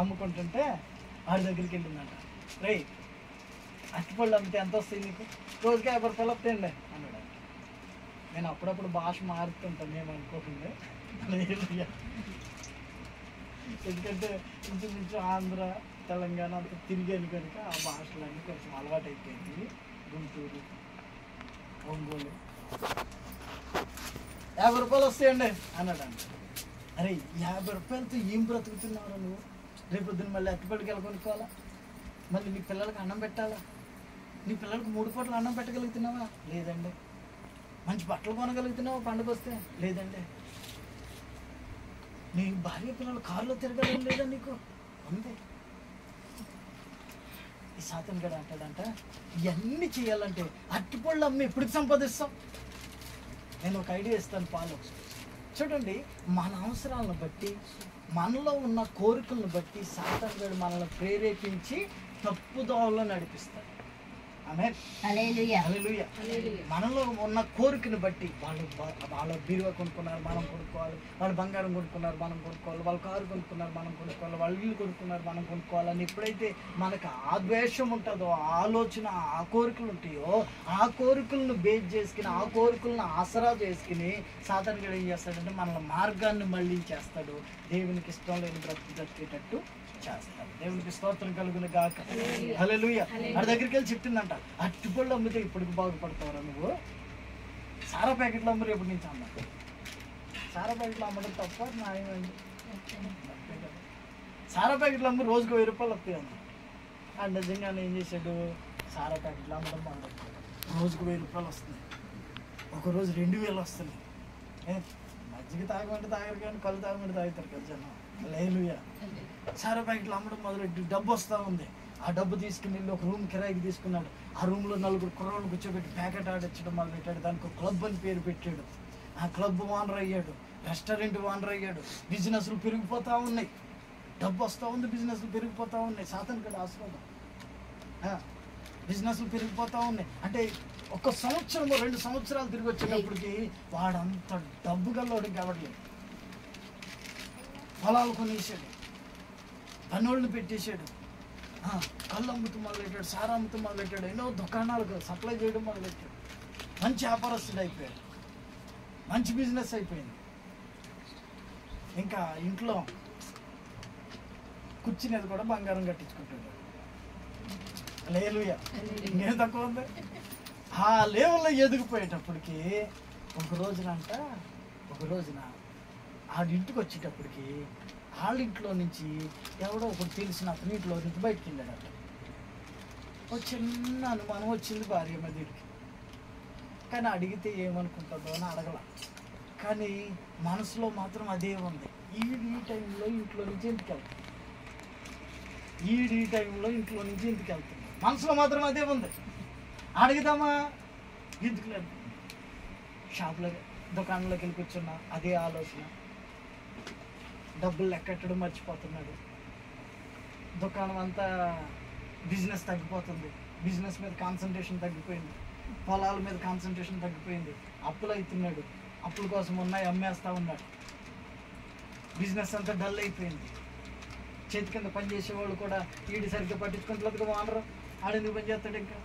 అమ్ముకుంటుంటే వాడి దగ్గరికి వెళ్ళిందంట. రే, అరటిపళ్ళు అమ్మితే ఎంత వస్తాయి నీకు? రోజుకి 50 రూపాయలు వస్తాయండి అన్నాడు. నేను అప్పుడప్పుడు భాష మారుతుంటాను, ఏమనుకోకుండా. ఎందుకంటే ఇంచుమించు ఆంధ్ర తెలంగాణ అంతా తిరిగాను కనుక ఆ భాషలన్నీ కొంచెం అలవాటు అయిపోయింది. గుంటూరు, ఒంగోలు. 50 రూపాయలు వస్తాయండి అన్నాడు అంట. అరే, 50 రూపాయలతో ఏం బ్రతుకుతున్నావు నువ్వు? రేపొద్దున మళ్ళీ అట్టుపడికి వెళ్ళి కొనుక్కోవాలా? మళ్ళీ నీ పిల్లలకి అన్నం పెట్టాలా? నీ పిల్లలకి 3 పూటలు అన్నం పెట్టగలుగుతున్నావా? లేదండి. మంచి బట్టలు కొనగలుగుతున్నావా పండుగ వస్తే? లేదండి. నీ భార్య పిల్లలు కారులో తిరగడం లేదా నీకు? ఉంది. ఈ సాతాను గడ అంటాడంట, ఇవన్నీ చేయాలంటే అరటిపళ్ళు అమ్మి ఎప్పటికి సంపాదిస్తాం? నేను ఒక ఐడియా ఇస్తాను, పాలు. చూడండి, మన అవసరాలను బట్టి, మనలో ఉన్న కోరికలను బట్టి సాతాను గడ మనల్ని ప్రేరేపించి తప్పుదోవలో నడిపిస్తాడు. ఆమేన్, హల్లెలూయా, హల్లెలూయా. మనలో ఉన్న కోరికను బట్టి వాళ్ళ బీరువా కొనుక్కున్నారు, మనం కొనుక్కోవాలి. వాళ్ళు బంగారం కొనుక్కున్నారు, మనం కొనుక్కోవాలి. వాళ్ళు కారు కొనుక్కున్నారు, మనం కొనుక్కోవాలి. వాళ్ళు ఇల్లు కొనుక్కున్నారు, మనం కొనుక్కోవాలని ఎప్పుడైతే మనకు ఆ ద్వేషం ఉంటుందో, ఆలోచన, ఆ కోరికలు ఉంటాయో, ఆ కోరికలను బేస్ చేసుకుని, ఆ కోరికలను ఆసరా చేసుకుని సాతాను గడ ఏం చేస్తాడంటే మనల్ని మార్గాన్ని మళ్ళించేస్తాడు. దేవునికి ఇష్టం లేని బ్రతికేటట్టు చేస్తాడు. దేవునికి స్తోత్రం కలుగును గాక. హల్లెలూయా. వాడి దగ్గరికి వెళ్ళి చెప్పిందంట, అరటిపళ్ళు అమ్మితే ఇప్పటికి బాగుపడతావురా నువ్వు? సారా ప్యాకెట్లు అమ్మరు ఎప్పటి నుంచి అన్నారు. సారా ప్యాకెట్లు అమ్మడం తప్ప న్యాయమైంది. సారా ప్యాకెట్లు అమ్మి రోజుకు 1000 రూపాయలు వస్తాయి అన్న. అండ్ నిజంగానే ఏం చేశాడు? సారా ప్యాకెట్లు అమ్మడం మొదలెట్టాడు. రోజుకు 1000 రూపాయలు వస్తుంది. ఒకరోజు 2000 వస్తుంది. మజ్జిగ తాగమంటే తాగరు కానీ కళ్ళు తాగమంటే తాగుతారు కదా జనం. హల్లెలూయా. సారా ప్యాకెట్లు అమ్మడం మొదలెట్టి డబ్బు వస్తూ ఉంది. ఆ డబ్బు తీసుకుని వెళ్ళి ఒక రూమ్ కిరాయికి తీసుకున్నాడు. ఆ రూమ్లో 4 కుర్రోళ్ళు కూర్చోబెట్టి ప్యాకెట్ ఆడించడం మొదలెట్టాడు. దానికి ఒక క్లబ్ అని పేరు పెట్టాడు. ఆ క్లబ్ ఓనర్ అయ్యాడు, రెస్టారెంట్ ఓనర్ అయ్యాడు. బిజినెస్లు పెరిగిపోతూ ఉన్నాయి, డబ్బు వస్తూ ఉంది, బిజినెస్లు పెరిగిపోతూ ఉన్నాయి. సాతాను గడ ఆశీర్వాదం. బిజినెస్లు పెరిగిపోతూ ఉన్నాయి. అంటే 1 సంవత్సరం 2 సంవత్సరాలు తిరిగి వచ్చేటప్పటికి వాడంత డబ్బు గల్లోడికి కావట్లేదు. పొలాలు కొనేసాడు, పనులను పెట్టేశాడు, కళ్ళు అమ్ముతూ మొదలెట్టాడు, సారా అమ్ముతూ మొదలెట్టాడు, ఎన్నో దుకాణాలకు సప్లై చేయడం మొదలెట్టాడు. మంచి వ్యాపారస్తుడు అయిపోయాడు, మంచి బిజినెస్ అయిపోయింది. ఇంకా ఇంట్లో కూర్చునేది కూడా బంగారం కట్టించుకుంటాడు. హల్లెలూయా. ఇంకేం తక్కువ ఉంది? ఆ లెవెల్లో ఎదిగిపోయేటప్పటికి ఒక రోజున ఆడింటికి వచ్చేటప్పటికి వాళ్ళ ఇంట్లో నుంచి ఎవడో ఒకటి తెలిసిన అతని ఇంట్లో నుంచి బయటికి వెళ్ళాడట. ఒక చిన్న అనుమానం వచ్చింది భార్య మీదకి. కానీ అడిగితే ఏమనుకుంటుందో అని అడగల. కానీ మనసులో మాత్రం అదే ఉంది, ఈ టైంలో ఇంట్లో నుంచి ఎందుకు వెళ్తుంది, ఈ టైంలో ఇంట్లో నుంచి ఎందుకు వెళ్తుంది, మనసులో మాత్రం అదే ఉంది. అడుగుదామా ఎందుకు లేదు. షాప్లో దుకాణంలోకి వెళ్ళి కూర్చున్నా అదే ఆలోచన. డబ్బులు లెక్కట్టడం మర్చిపోతున్నాడు. దుకాణం అంతా బిజినెస్ తగ్గిపోతుంది, బిజినెస్ మీద కాన్సన్ట్రేషన్ తగ్గిపోయింది, పొలాల మీద కాన్సన్ట్రేషన్ తగ్గిపోయింది. అప్పులు అవుతున్నాడు, అప్పుల కోసం ఉన్నాయి అమ్మేస్తూ ఉన్నాడు. బిజినెస్ అంతా డల్ అయిపోయింది. చేతి కింద పని చేసేవాళ్ళు కూడా ఈడి సరిగ్గా పట్టించుకుంటలేదు కదా, ఆనరు ఆడెందుకు పని చేస్తాడు. ఇంకా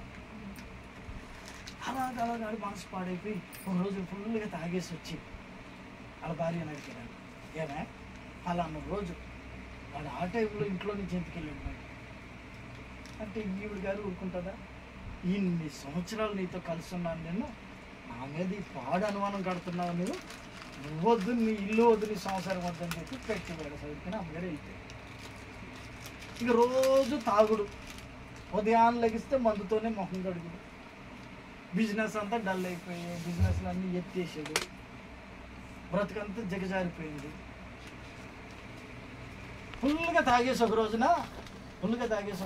అలాగే ఆడి మనసు పాడైపోయి ఒక రోజు ఫుల్గా తాగేసి వచ్చి వాళ్ళ భార్యను అడిగాడు, ఏమే ఫలానా రోజు వాడు ఆ టైంలో ఇంట్లో నుంచి ఎందుకు వెళ్ళాడు అంటే ఈవిడ గారు ఊరుకుంటుందా? ఇన్ని సంవత్సరాలు నీతో కలిసి ఉన్నాను నేను, నా మీద ఈ పాడు అనుమానం కడుతున్నావు నువ్వు, నువ్వొద్దు, నీ ఇల్లు వద్దు, నీ సంవత్సరం వద్దని చెప్పి పెట్టివాడు చదువుకుని అమ్మగారు వెళ్తే. ఇక రోజు తాగుడు, ఉదయాన్ని లెగిస్తే మందుతోనే మొహం కడుగుడు, బిజినెస్ అంతా డల్ అయిపోయాయి, బిజినెస్లు అన్నీ ఎత్తేసాడు, బ్రతుకంతా దిగజారిపోయింది. ఫుల్గా తాగేసి ఒక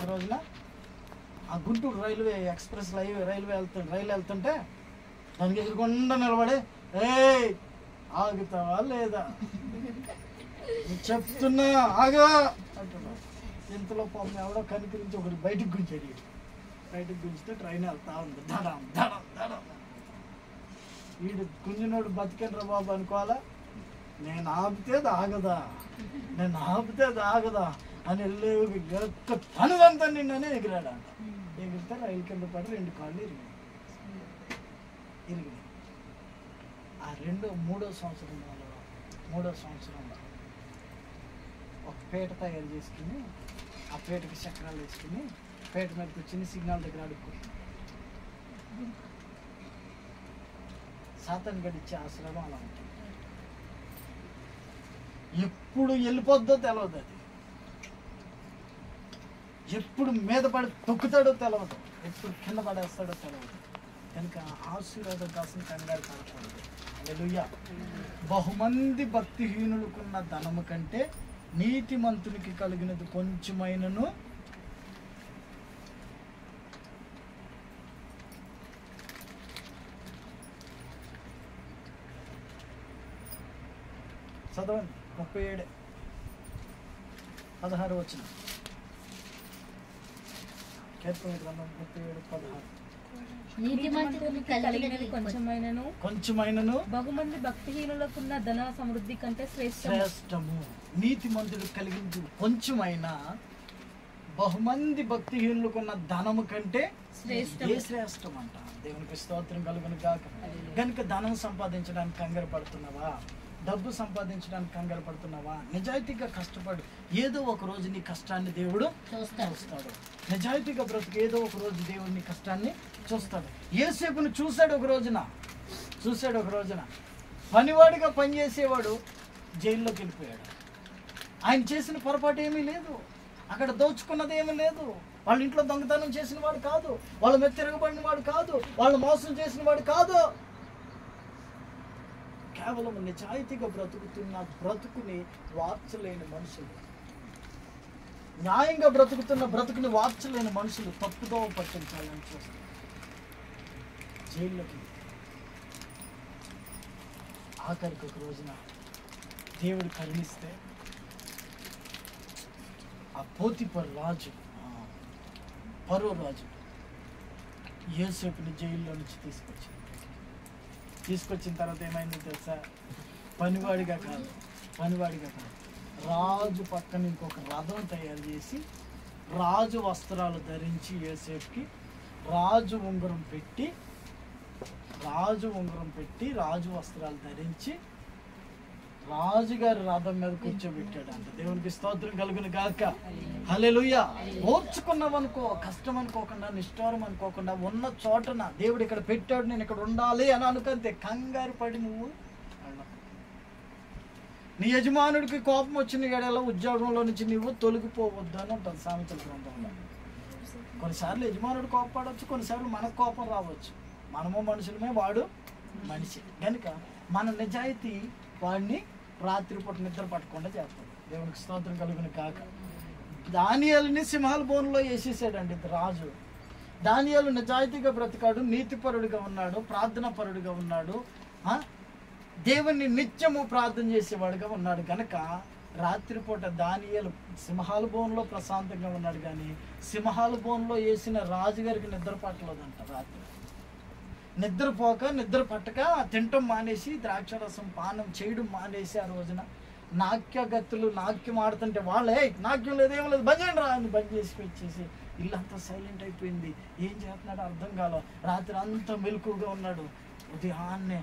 రోజున ఆ గుంటూరు రైల్వే ఎక్స్ప్రెస్ రైలు వెళ్తుంటే దానికి ఎదురుకుండా నిలబడి, ఏయ్ ఆగుతావా లేదా, చెప్తున్నా ఆగా అంటున్నాడు. ఇంతలో పాపం ఎవడో కనిపించి ఒకటి బయటకు గుంచితే ట్రైన్ వెళ్తా ఉంది, దడం దడం దడం. వీడు గుంజినోడు బతికేనరా బాబు అనుకోవాలా, నేను ఆపితే అది ఆగదా అని వెళ్ళి తనుదంతా నిన్ననే ఎగిరాడు అంట. ఎగిరితే రైలు కింద పడి 2 కాళ్ళు ఇరిగినాయి. ఆ మూడో సంవత్సరంలో ఒక పీట తయారు చేసుకుని ఆ పీటకి చక్రాలు వేసుకుని పీట మీద కూర్చుని సిగ్నల్ దగ్గర అడుక్కుంటున్నాడు. సాతాను గడిచ్చే ఆశ్రమం అలా ఉంటుంది. ఎప్పుడు వెళ్ళిపోద్దో తెలియదు, అది ఎప్పుడు మీద పడి తొక్కుతాడో తెలియదు, ఎప్పుడు కింద పడేస్తాడో తెలియదు. కనుక ఆశీర్వాదం కోసం కంగారు పడకూడదు. హల్లెలూయా. బహుమంది భక్తిహీనులకున్న ధనము కంటే నీతిమంతునికి కలిగినది కొంచెమైనను చదవండి 37:16 వచ్చిన కీర్తన గ్రంథం 37:16. కొంచెమైనను బహుమంది భక్తిహీనులకున్న ధన సమృద్ధి కంటే శ్రేష్టము. నీతిమంతుడు కలిగింది కొంచెమైనా బహుమంది భక్తిహీనులకున్న ధనము కంటే శ్రేష్టం అంట. దేవునికి స్తోత్రం కలుగును గాక. కనుక ధనం సంపాదించడానికి కంగారు పడుతున్నావా? డబ్బు సంపాదించడానికి కంగారు పడుతున్నావా? నిజాయితీగా కష్టపడు, ఏదో ఒక రోజు నీ కష్టాన్ని దేవుడు చూస్తాడు. నిజాయితీగా బ్రతుకు, ఏదో ఒక రోజు దేవుడు నీ కష్టాన్ని చూస్తాడు. యేసేపును చూశాడు ఒక రోజున. పనివాడిగా పనిచేసేవాడు జైల్లోకి వెళ్ళిపోయాడు. ఆయన చేసిన పొరపాటు ఏమీ లేదు, అక్కడ దోచుకున్నది ఏమీ లేదు. వాళ్ళ ఇంట్లో దొంగతనం చేసిన వాడు కాదు, వాళ్ళ మీద తిరగబడిన వాడు కాదు, వాళ్ళు మోసం చేసిన వాడు కాదు. కేవలం నిజాయితీగా బ్రతుకుతున్న బ్రతుకుని వార్చలేని మనుషులు, న్యాయంగా బ్రతుకుతున్న బ్రతుకుని వార్చలేని మనుషులు తప్పుదో పట్టించాలని చూస్తారు. జైల్లోకి ఆఖరికి ఒక రోజున దేవుడు కరుణిస్తే ఆ పోతిఫర్ రాజు, ఫరో రాజు యోసేపుని జైల్లో నుంచి తీసుకొచ్చిన తర్వాత ఏమైందో తెలుసా? పనివాడిగా కాదు, రాజు పక్కన ఇంకొక రథం తయారు చేసి రాజు వస్త్రాలు ధరించి యోసేపుకి రాజు ఉంగరం పెట్టి రాజు వస్త్రాలు ధరించి రాజుగారి రథం మీద కూర్చోబెట్టాడు అంట. దేవునికి స్తోత్రం కలుగును గాక. హల్లెలూయా. ఓర్చుకున్నావనుకో, కష్టం అనుకోకుండా, నిష్ఠూరం అనుకోకుండా, ఉన్న చోటన దేవుడు ఇక్కడ పెట్టాడు, నేను ఇక్కడ ఉండాలి అని అనుకుంటే కంగారు పడి నువ్వు నీ యజమానుడికి కోపం వచ్చిన ఎడల ఉద్యోగంలో నుంచి నువ్వు తొలగిపోవద్దు అని ఉంటుంది సామెతల గ్రంథంలో. కొన్నిసార్లు యజమానుడు కోపపడవచ్చు, కొన్నిసార్లు మనకు కోపం రావచ్చు. మనము మనుషులమే, వాడు మనిషి. కనుక మన నిజాయితీ వాడిని రాత్రిపూట నిద్ర పట్టకుండా చేస్తాడు. దేవునికి స్తోత్రం కలుగును కాక. దానియేలుని సింహాల బోన్లో వేసేసాడండి రాజు. దానియేలు నిజాయితీగా బ్రతికాడు, నీతిపరుడిగా ఉన్నాడు, ప్రార్థనాపరుడిగా ఉన్నాడు, దేవుణ్ణి నిత్యము ప్రార్థన చేసేవాడుగా ఉన్నాడు. కనుక రాత్రిపూట దానియేలు సింహాల బోన్లో ప్రశాంతంగా ఉన్నాడు, కానీ సింహాల బోన్లో వేసిన రాజుగారికి నిద్ర పట్టలేదంట. రాత్రి నిద్ర పట్టక తినటం మానేసి, ద్రాక్షరసం పానం చేయడం మానేసి, ఆ రోజున నాట్యగత్తులు నాట్యం ఆడుతుంటే వాళ్ళే నాట్యం లేదేమో లేదు, బంద్ చేయండి రా అని బంద్ చేసి వచ్చేసి ఇల్లంతా సైలెంట్ అయిపోయింది. ఏం చేస్తున్నాడో అర్థం కాలో. రాత్రి అంతా మెలకుగా ఉన్నాడు. ఉదయాన్నే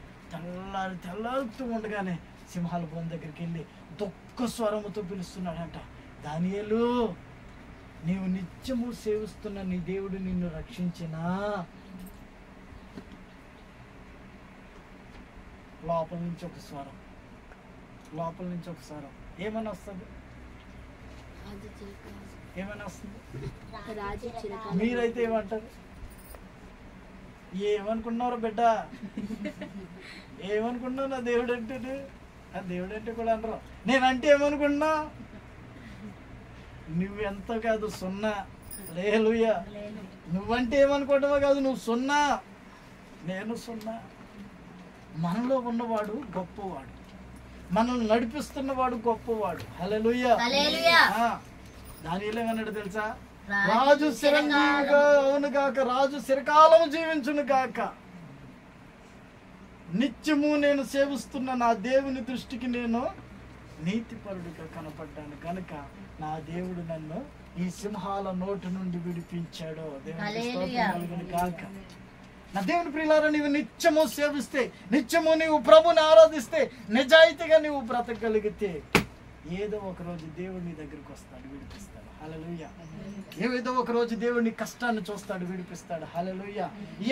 తెల్లారుతూ ఉండగానే సింహాల బోన్ దగ్గరికి వెళ్ళి దుఃఖ స్వరముతో పిలుస్తున్నాడంట, దానియేలు నీవు నిత్యము సేవిస్తున్న నీ దేవుడు నిన్ను రక్షించినా. లోపల నుంచి ఒక స్వరం, లోపల నుంచి ఒక స్వరం ఏమని వస్తుంది? ఏమని వస్తుంది? మీరైతే ఏమంటారు? ఏమనుకున్నారో బిడ్డ, ఏమనుకున్నావు నా దేవుడు అంటే? ఆ దేవుడు అంటే కూడా అనరు. నేనంటే ఏమనుకున్నా? నువ్వెంత కాదు, సున్నా. హల్లెలూయా. నువ్వంటే ఏమనుకోవటమో కాదు, నువ్వు సున్నా, నేను సున్నా. మనలో ఉన్నవాడు గొప్పవాడు, మనల్ని నడిపిస్తున్నవాడు గొప్పవాడు. హల్లెలూయా. దానియేలు ఏమన్నాడు తెలుసా? రాజు చిరంజీవిగా అవును గాక, రాజు చిరకాలం జీవించును గాక. నిత్యము నేను సేవిస్తున్న నా దేవుని దృష్టికి నేను నీతిపరుడిగా కనపడ్డాను కనుక నా దేవుడు నన్ను ఈ సింహాల నోటి నుండి విడిపించాడు. దేవునికి స్తోత్రం కలుగును గాక. నా దేవుని ప్రియులారా, నీవు నిత్యము సేవిస్తే, నిత్యము నీవు ప్రభుని ఆరాధిస్తే, నిజాయితీగా నీవు బ్రతకగలిగితే ఏదో ఒక రోజు దేవుడు నీ దగ్గరికి వస్తాడు, విడిపిస్తాడు. హల్లెలూయా. ఏదో ఒక రోజు దేవుడు నీ కష్టాన్ని చూస్తాడు, విడిపిస్తాడు. హల్లెలూయా.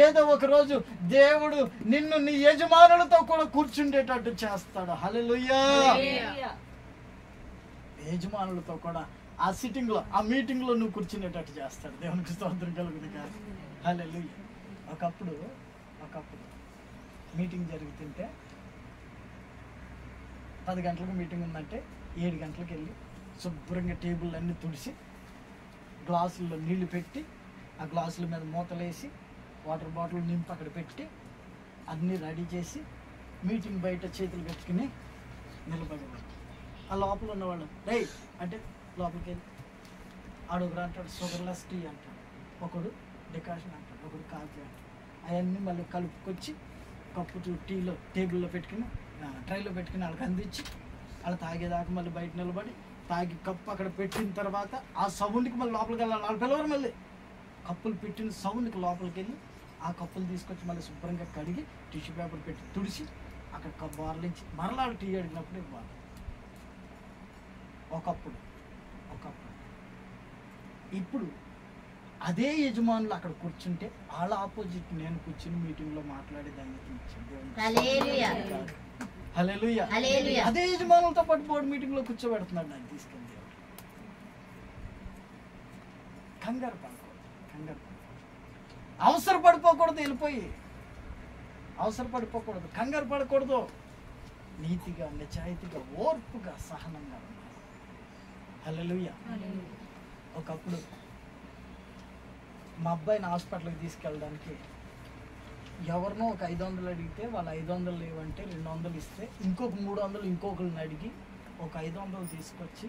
ఏదో ఒక రోజు దేవుడు నిన్ను నీ యజమానులతో కూడా కూర్చుండేటట్టు చేస్తాడు. హల్లెలూయా. యజమానులతో కూడా ఆ సిట్టింగ్ లో, ఆ మీటింగ్ లో నువ్వు కూర్చునేటట్టు చేస్తాడు. దేవునికి స్తోత్రం కలుగును గాక. హల్లెలూయా. ఒకప్పుడు మీటింగ్ జరుగుతుంటే 10 గంటలకు మీటింగ్ ఉందంటే 7 గంటలకు వెళ్ళి శుభ్రంగా టేబుల్ అన్నీ తుడిచి గ్లాసుల్లో నీళ్లు పెట్టి ఆ గ్లాసుల మీద మూతలేసి వాటర్ బాటిల్ నింపి అక్కడ పెట్టి అన్నీ రెడీ చేసి మీటింగ్ బయట చేతులు కట్టుకుని నిలబడేవాడు. ఆ లోపల ఉన్నవాళ్ళు రే అంటే లోపలికి వెళ్ళి అడుగురా అంటాడు, షుగర్లెస్ టీ అంటాడు, ఒకడు డికాషన్ అంటాడు, ఒకడు కాఫీ అంటాడు. అవన్నీ మళ్ళీ కలుపుకొచ్చి కప్పు టీలో టేబుల్లో పెట్టుకుని ట్రైలో పెట్టుకుని వాళ్ళకి అందించి వాళ్ళు తాగేదాకా మళ్ళీ బయట నిలబడి తాగి కప్పు అక్కడ పెట్టిన తర్వాత ఆ సౌండ్కి మళ్ళీ లోపలికి వెళ్ళాలి. వాళ్ళు పిలవరు, మళ్ళీ కప్పులు పెట్టిన సౌండ్కి లోపలికి వెళ్ళి ఆ కప్పులు తీసుకొచ్చి మళ్ళీ శుభ్రంగా కడిగి టిష్యూ పేపర్ పెట్టి తుడిచి అక్కడ బార్లించి మరలా టీ అడిగినప్పుడు ఇవ్వాలి. ఒకప్పుడు ఇప్పుడు అదే యజమానులు అక్కడ కూర్చుంటే వాళ్ళ ఆపోజిట్ నేను కూర్చుని మీటింగ్ లో మాట్లాడే ధన్యత ఇచ్చాను. హల్లెలూయా. అదే యజమానులతో పాటు బోర్డు మీటింగ్ లో కూర్చోబెడుతున్నాడు నన్ను తీసుకెళ్ళి దేవుడు. కంగారు పడకూడదు, అవసరపడిపోకూడదు, వెళ్ళిపోయి అవసరపడిపోకూడదు, కంగారు పడకూడదు. నీతిగా, నిజాయితీగా, ఓర్పుగా, సహనంగా ఉండాలి. హల్లెలూయా. ఒకప్పుడు మా అబ్బాయిని హాస్పిటల్కి తీసుకెళ్ళడానికి ఎవరినో ఒక 500 అడిగితే వాళ్ళు 500 లేవంటే 200 ఇస్తే ఇంకొక 300 ఇంకొకరిని అడిగి ఒక 500 తీసుకొచ్చి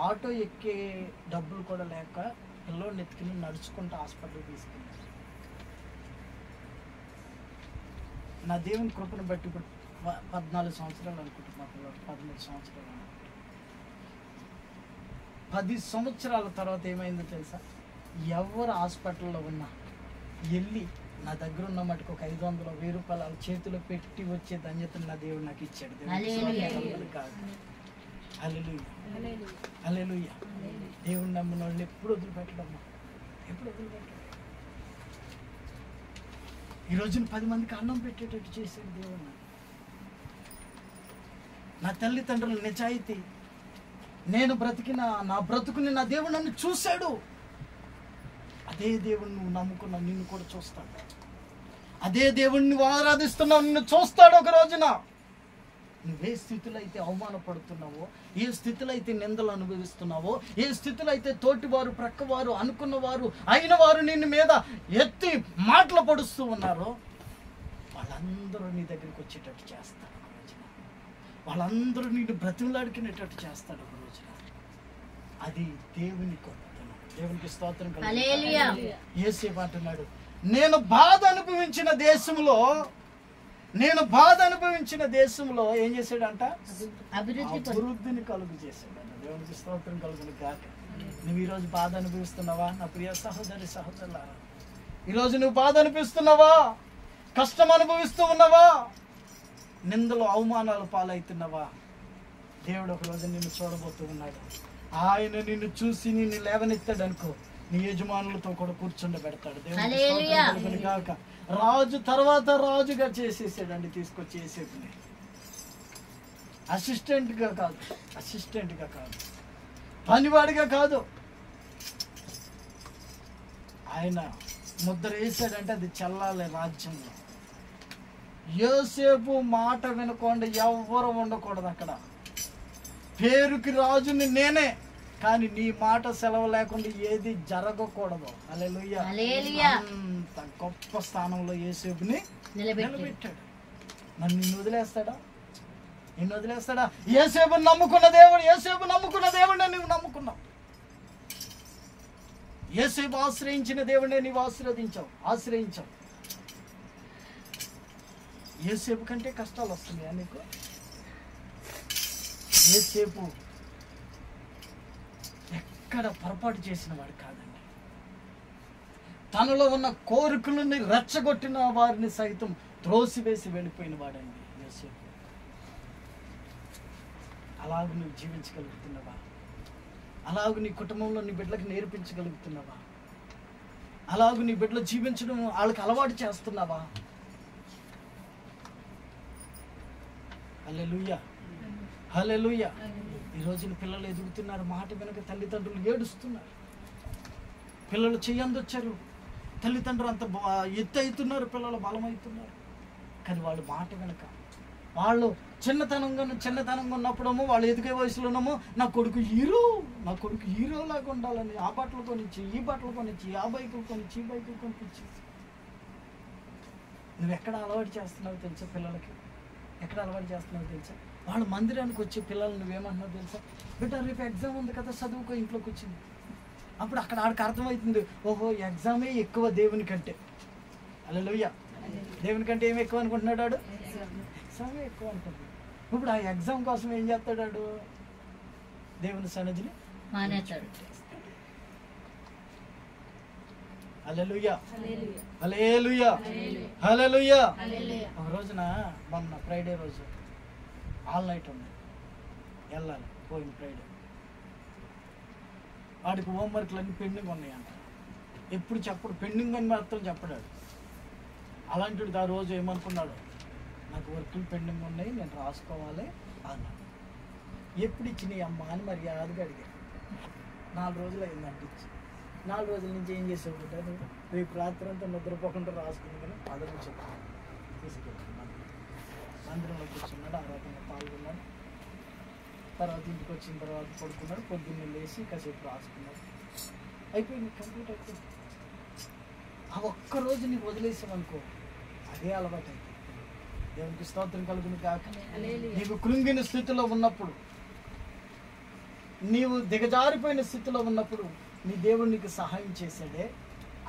ఆటో ఎక్కే డబ్బులు కూడా లేక పిల్లోడిని ఎత్తుకుని నడుచుకుంటూ హాస్పిటల్కి తీసుకెళ్ళాను. నా దేవుని కృపను బట్టి ఇప్పుడు 14 సంవత్సరాలు అనుకుంటున్నా, 13 సంవత్సరాలు. 10 సంవత్సరాల తర్వాత ఏమైందో తెలుసా? ఎవరు హాస్పిటల్లో ఉన్నా వెళ్ళి నా దగ్గర ఉన్న మటుకు ఒక 500 1000 రూపాయలు చేతిలో పెట్టి వచ్చే ధన్యతను నా దేవుడు నాకు ఇచ్చాడు. హల్లెలూయా. దేవుడు నమ్మిన వాళ్ళని ఎప్పుడు వదిలిపెట్టడమ్మా, ఎప్పుడు వదిలిపెట్టడం. ఈ రోజున 10 మందికి అన్నం పెట్టేటట్టు చేశాడు దేవుడు. నా తల్లిదండ్రుల నిజాయితీ, నేను బ్రతికిన నా బ్రతుకుని నా దేవుడు నన్ను చూశాడు. అదే దేవుడు నువ్వు నమ్ముకున్నావు, నిన్ను కూడా చూస్తాడు. అదే దేవుడిని నువ్వు ఆరాధిస్తున్నావు, నిన్ను చూస్తాడు ఒక రోజున. నువ్వే స్థితిలో అయితే అవమానపడుతున్నావో, ఏ స్థితిలో అయితే నిందలు అనుభవిస్తున్నావో, ఏ స్థితిలో అయితే తోటివారు, ప్రక్కవారు, అనుకున్నవారు, అయిన వారు నిన్ను మీద ఎత్తి మాటలు పడుస్తూ ఉన్నారో వాళ్ళందరూ నీ దగ్గరికి వచ్చేటట్టు చేస్తాడు ఒక రోజున. వాళ్ళందరూ నిన్ను బ్రతిమలాడుకునేటట్టు చేస్తాడు ఒక రోజున. అది దేవుని గొప్పతనం. దేవునికి స్తోత్రం కలుగును. యేసేపు అంటున్నాడు, నేను బాధ అనుభవించిన దేశంలో ఏం చేశాడంట? అభివృద్ధిని కలుగు చేశాడు. దేవునికి స్తోత్రం కలుగును గాక. నువ్వు ఈరోజు బాధ అనుభవిస్తున్నావా నా ప్రియ సహోదరి సహోదరులారా? ఈరోజు నువ్వు బాధ అనిపిస్తున్నావా? కష్టం అనుభవిస్తూ ఉన్నావా? నిందలు అవమానాలు పాలవుతున్నావా? దేవుడు ఒకరోజు నిన్ను చూడబోతూ ఉన్నాడు. ఆయన నిన్ను చూసి నిన్ను లేవనెత్తాడు అనుకో, నీ యజమానులతో కూడా కూర్చుండబెడతాడు. దేవుడు కాక రాజు తర్వాత రాజుగా చేసేసాడండి. తీసుకొచ్చి యేసేపుని అసిస్టెంట్గా కాదు, పనివాడిగా కాదు, ఆయన ముద్ర వేసాడంటే అది చల్లాలి రాజ్యంలో. యోసేపు మాట వినకుండా ఎవ్వరు ఉండకూడదు అక్కడ. పేరుకి రాజుని నేనే, కానీ నీ మాట సెలవు లేకుండా ఏది జరగకూడదు. హల్లెలూయా. అంత గొప్ప స్థానంలో యోసేపుని నిలబెట్టాడు. నన్ను నిన్ను వదిలేస్తాడా? యోసేపు నమ్ముకున్న దేవుడు నువ్వు నమ్ముకున్నావు. యోసేపు ఆశ్రయించిన దేవుడే నీవు ఆశ్రయించావు. యోసేపు కంటే కష్టాలు వస్తున్నాయా నీకు? యోసేపు ఎక్కడ పొరపాటు చేసిన వాడు కాదండి. తనలో ఉన్న కోరికలని రెచ్చగొట్టిన వారిని సైతం త్రోసివేసి వెళ్ళిపోయిన వాడండి యోసేపు. అలాగ నువ్వు జీవించగలుగుతున్నావా? అలాగ నీ కుటుంబంలో నీ బిడ్డలకు నేర్పించగలుగుతున్నావా? అలాగ నీ బిడ్డలు జీవించడం వాళ్ళకి అలవాటు చేస్తున్నావా? హల్లెలూయా. ఈ రోజున పిల్లలు ఎదుగుతున్నారు, మాట వెనక తల్లిదండ్రులు ఏడుస్తున్నారు. పిల్లలు చెయ్యందొచ్చారు, తల్లిదండ్రులు అంత ఎత్తు అవుతున్నారు, పిల్లలు బలమవుతున్నారు. కానీ వాళ్ళు మాట వెనక, వాళ్ళు చిన్నతనంగా ఉన్నప్పుడేమో వాళ్ళు ఎదిగే వయసులోనేమో నా కొడుకు హీరోలాగా ఉండాలని ఆ బట్టలు కొనిచ్చి, ఈ బట్టలు కొనిచ్చి, ఆ బైకులు కొనిచ్చి, ఈ బైకులు కొనిపించి. నువ్వు ఎక్కడ అలవాటు చేస్తున్నావు తెలుసా? పిల్లలకి ఎక్కడ అలవాటు చేస్తున్నావు తెలుసా? వాళ్ళ మందిరానికి వచ్చే పిల్లలు నువ్వేమంటున్నావు తెలుసా? బిడ్డ రేపు ఎగ్జామ్ ఉంది కదా, చదువుకో, ఇంట్లోకి వచ్చింది. అప్పుడు అక్కడ ఆడికి అర్థమవుతుంది, ఓహో ఎగ్జామే ఎక్కువ దేవుని కంటే. హల్లెలూయా. దేవుని కంటే ఏమి ఎక్కువ అనుకుంటున్నాడు వాడు? ఎగ్జామే ఎక్కువ అనుకుంటున్నాడు. ఇప్పుడు ఆ ఎగ్జామ్ కోసం ఏం చేస్తాడు? దేవుని సన్నిధిని మానేస్తాడు. హల్లెలూయా. ఒక రోజున మొన్న ఫ్రైడే రోజు ఆల్ నైట్ ఉంది, వెళ్ళాలి, పోయిన ఫ్రైడే. వాడికి హోంవర్క్లు అన్నీ పెండింగ్ ఉన్నాయంట. ఎప్పుడు చెప్పడు, పెండింగ్ అని మాత్రం చెప్పడాడు. అలాంటిది ఆ రోజు ఏమనుకున్నాడు, నాకు వర్కులు పెండింగ్ ఉన్నాయి, నేను రాసుకోవాలి అన్నాడు. ఎప్పుడు ఇచ్చినాయి అమ్మ అని మర్యాదగా అడిగాడు. 4 రోజులు అయిందంట ఇచ్చి. 4 రోజుల నుంచి ఏం చేసావు బిడ్డ? రేపు రాత్రి అంతా నిద్రపోకుండా రాసుకుని కానీ అదను చెప్పాను. తీసుకెళ్ళి మందిరంలో కూర్చున్నాడు, ఆరాధనలో పాల్గొన్నాడు. తర్వాత ఇంటికి వచ్చిన తర్వాత పడుకున్నాడు. పొద్దున్నే లేచి కాసేపు రాసుకున్నాడు. అయిపోయింది, కంప్లీట్ అయిపోయింది. ఆ ఒక్కరోజు నీకు వదిలేసామనుకో, అదే అలవాటు అయిపోయింది. దేవునికి స్తోత్రం కలుగును కాక. నీకు కృంగిన స్థితిలో ఉన్నప్పుడు, నీవు దిగజారిపోయిన స్థితిలో ఉన్నప్పుడు నీ దేవుడు నీకు సహాయం చేశాడే,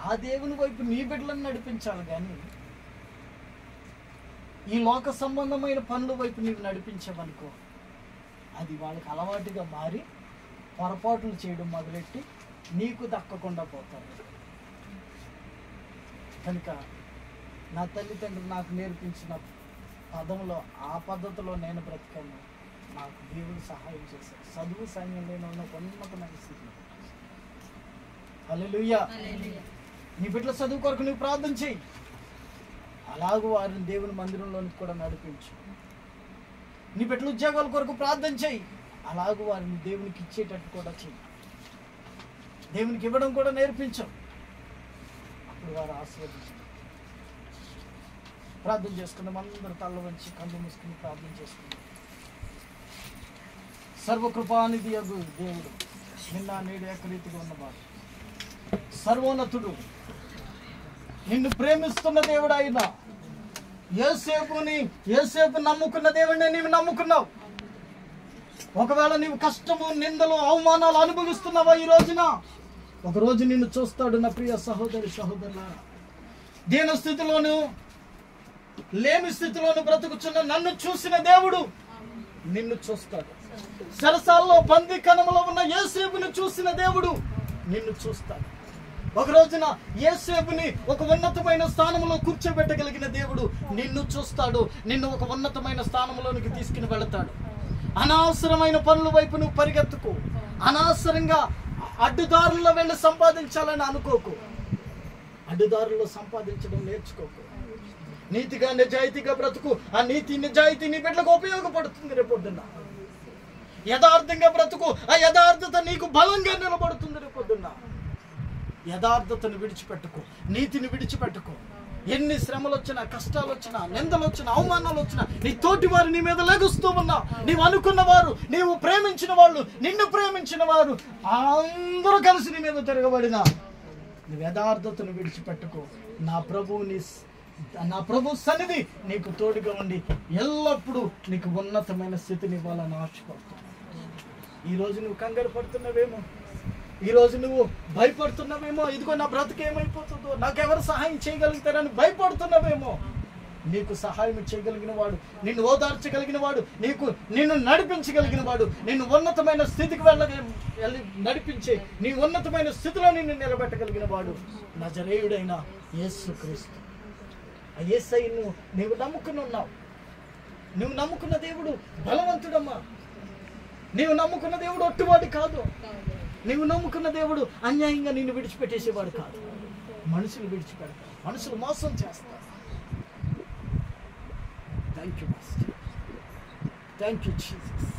ఆ దేవుని వైపు నీ బిడ్డలను నడిపించాలి. కానీ ఈ లోక సంబంధమైన పనుల వైపు నీవు నడిపించావనుకో, అది వాళ్ళకి అలవాటుగా మారి పొరపాట్లు చేయడం మొదలెట్టి నీకు దక్కకుండా పోతారు. కనుక నా తల్లిదండ్రులు నాకు నేర్పించిన పదంలో, ఆ పద్ధతిలో నేను బ్రతికాను. నాకు దేవుడు సహాయం చేశాడు. చదువు సైన్యం లేని ఉన్న ఉన్నతమైన స్థితిలో. హల్లెలూయా. నీ బిడ్డల చదువు కొరకు నువ్వు ప్రార్థన చేయి. అలాగూ వారిని దేవుని మందిరంలోనికి కూడా నడిపించు. నీ బిడ్డల ఉద్యోగాల కొరకు ప్రార్థన చేయి. అలాగూ వారిని దేవునికి ఇచ్చేటట్టు కూడా చెయ్యి. దేవునికి ఇవ్వడం కూడా నేర్పించు. అప్పుడు వారు ఆశీర్వదించు. ప్రార్థన చేసుకుందాం. అందరూ తల్ల వంచి కళ్ళు మూసుకుని ప్రార్థన చేసుకుందాం. సర్వకృపానిధి యగు దేవుడు, నిన్న నేడు ఏకరీతిగా ఉన్నవాడు, సర్వోన్నతుడు, నిన్ను ప్రేమిస్తున్న దేవుడు అయినా యోసేపు నమ్ముకున్న దేవుడిని నీవు నమ్ముకున్నావు. ఒకవేళ నీవు కష్టము, నిందలు, అవమానాలు అనుభవిస్తున్నావా ఈ రోజున, ఒకరోజు నిన్ను చూస్తాడు. నా ప్రియ సహోదరులారా, దీన స్థితిలోను లేమి స్థితిలోను బ్రతుకుచున్న నన్ను చూసిన దేవుడు నిన్ను చూస్తాడు. సరసాల్లో బందీకణంలో ఉన్న యోసేపును చూసిన దేవుడు నిన్ను చూస్తాడు. ఒక రోజున యోసేపుని ఒక ఉన్నతమైన స్థానంలో కూర్చోబెట్టగలిగిన దేవుడు నిన్ను చూస్తాడు, నిన్ను ఒక ఉన్నతమైన స్థానంలోనికి తీసుకుని వెళతాడు. అనవసరమైన పనుల వైపు నువ్వు పరిగెత్తుకు, అనవసరంగా అడ్డుదారుల్లో వెళ్ళి సంపాదించాలని అనుకోకు. అడ్డుదారుల్లో సంపాదించడం నేర్చుకోకు. నీతిగా నిజాయితీగా బ్రతుకు. ఆ నీతి నిజాయితీ నీ బిడ్డలకు ఉపయోగపడుతుంది రేపొద్దున్న. యథార్థంగా బ్రతుకు. ఆ యథార్థత నీకు బలంగా నిలబడుతుంది రేపొద్దున్న. యథార్థతను విడిచిపెట్టుకో, నీతిని విడిచిపెట్టుకో. ఎన్ని శ్రమలు వచ్చినా, కష్టాలు వచ్చినా, నిందలు వచ్చినా, అవమానాలు వచ్చినా, నీ తోటి వారు నీ మీద లెగుస్తూ ఉన్నా, నీవు అనుకున్న వారు, నీవు ప్రేమించిన వాళ్ళు, నిన్ను ప్రేమించిన వారు అందరూ కలిసి నీ మీద తిరగబడినా నువ్వు యథార్థతను విడిచిపెట్టుకో. నా ప్రభు సన్నిధి నీకు తోడుగా ఉండి ఎల్లప్పుడూ నీకు ఉన్నతమైన స్థితిని ఇవ్వాలని ఆశపడుతున్నాను. ఈరోజు నువ్వు కంగారు పడుతున్నావేమో, ఈరోజు నువ్వు భయపడుతున్నావేమో, ఇదిగో నా బ్రతుకు ఏమైపోతుందో, నాకెవరు సహాయం చేయగలుగుతారని భయపడుతున్నావేమో. నీకు సహాయం చేయగలిగిన వాడు, నిన్ను ఓదార్చగలిగిన వాడు, నిన్ను నడిపించగలిగిన వాడు, నిన్ను ఉన్నతమైన స్థితికి వెళ్ళి నడిపించే, నీ ఉన్నతమైన స్థితిలో నిన్ను నిలబెట్టగలిగిన వాడు నజరేయుడైన యేసుక్రీస్తు. ఆ యేసయ్యను నీవు నమ్ముకుని ఉన్నావు. నువ్వు నమ్ముకున్న దేవుడు బలవంతుడమ్మా. నీవు నమ్ముకున్న దేవుడు ఒట్టువాడు కాదు. నీవు నమ్ముకున్న దేవుడు అన్యాయంగా నిన్ను విడిచిపెట్టేసేవాడు కాదు. మనుషులు విడిచిపెడతారు, మనుషులు మోసం చేస్తారు. Thank you master, thank you Jesus.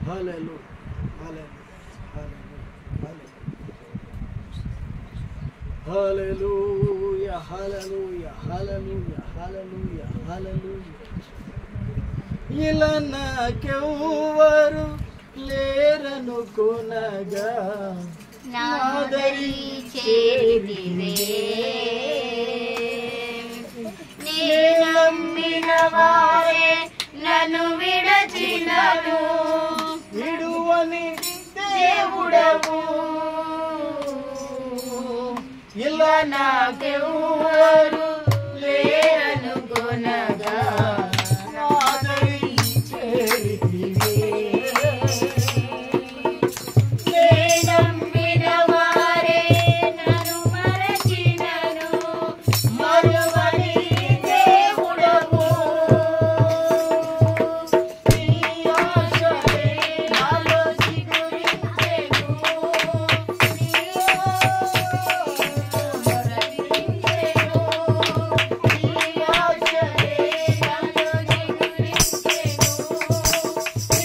Hallelujah, hallelujah, hallelujah, hallelujah, hallelujah, hallelujah. ఇలా నాకెవ్వరు లేరనుకొనగా నాదరి చేరితివే, నేను నమ్మిన వారే నన్ను విడచినను, విడువని దేవుడవు. ఇలా నాకెవ్వరు లేరనుకొనగా నాదరి చేరితివే, నమ్మిన వారే నన్ను మరచినను, మరువని దేవుడవు. నీ ఆశలే నాలో చిగురించెను, నీ మరచినను, నీ ఆశలే నాలో చిగురించెను, నీ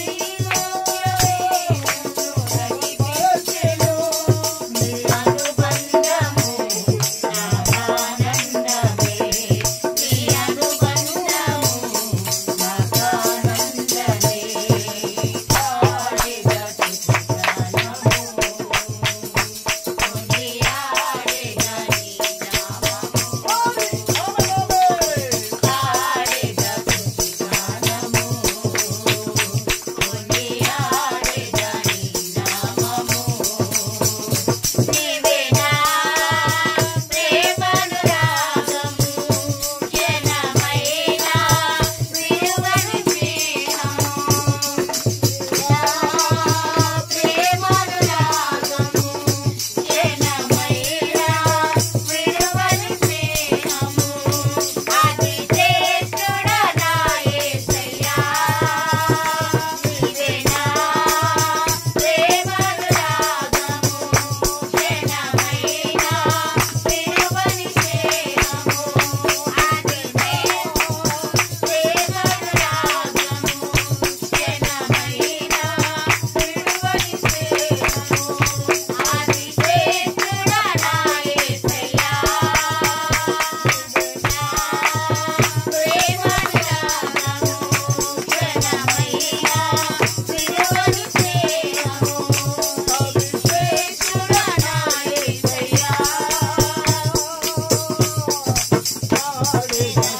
Hallelujah.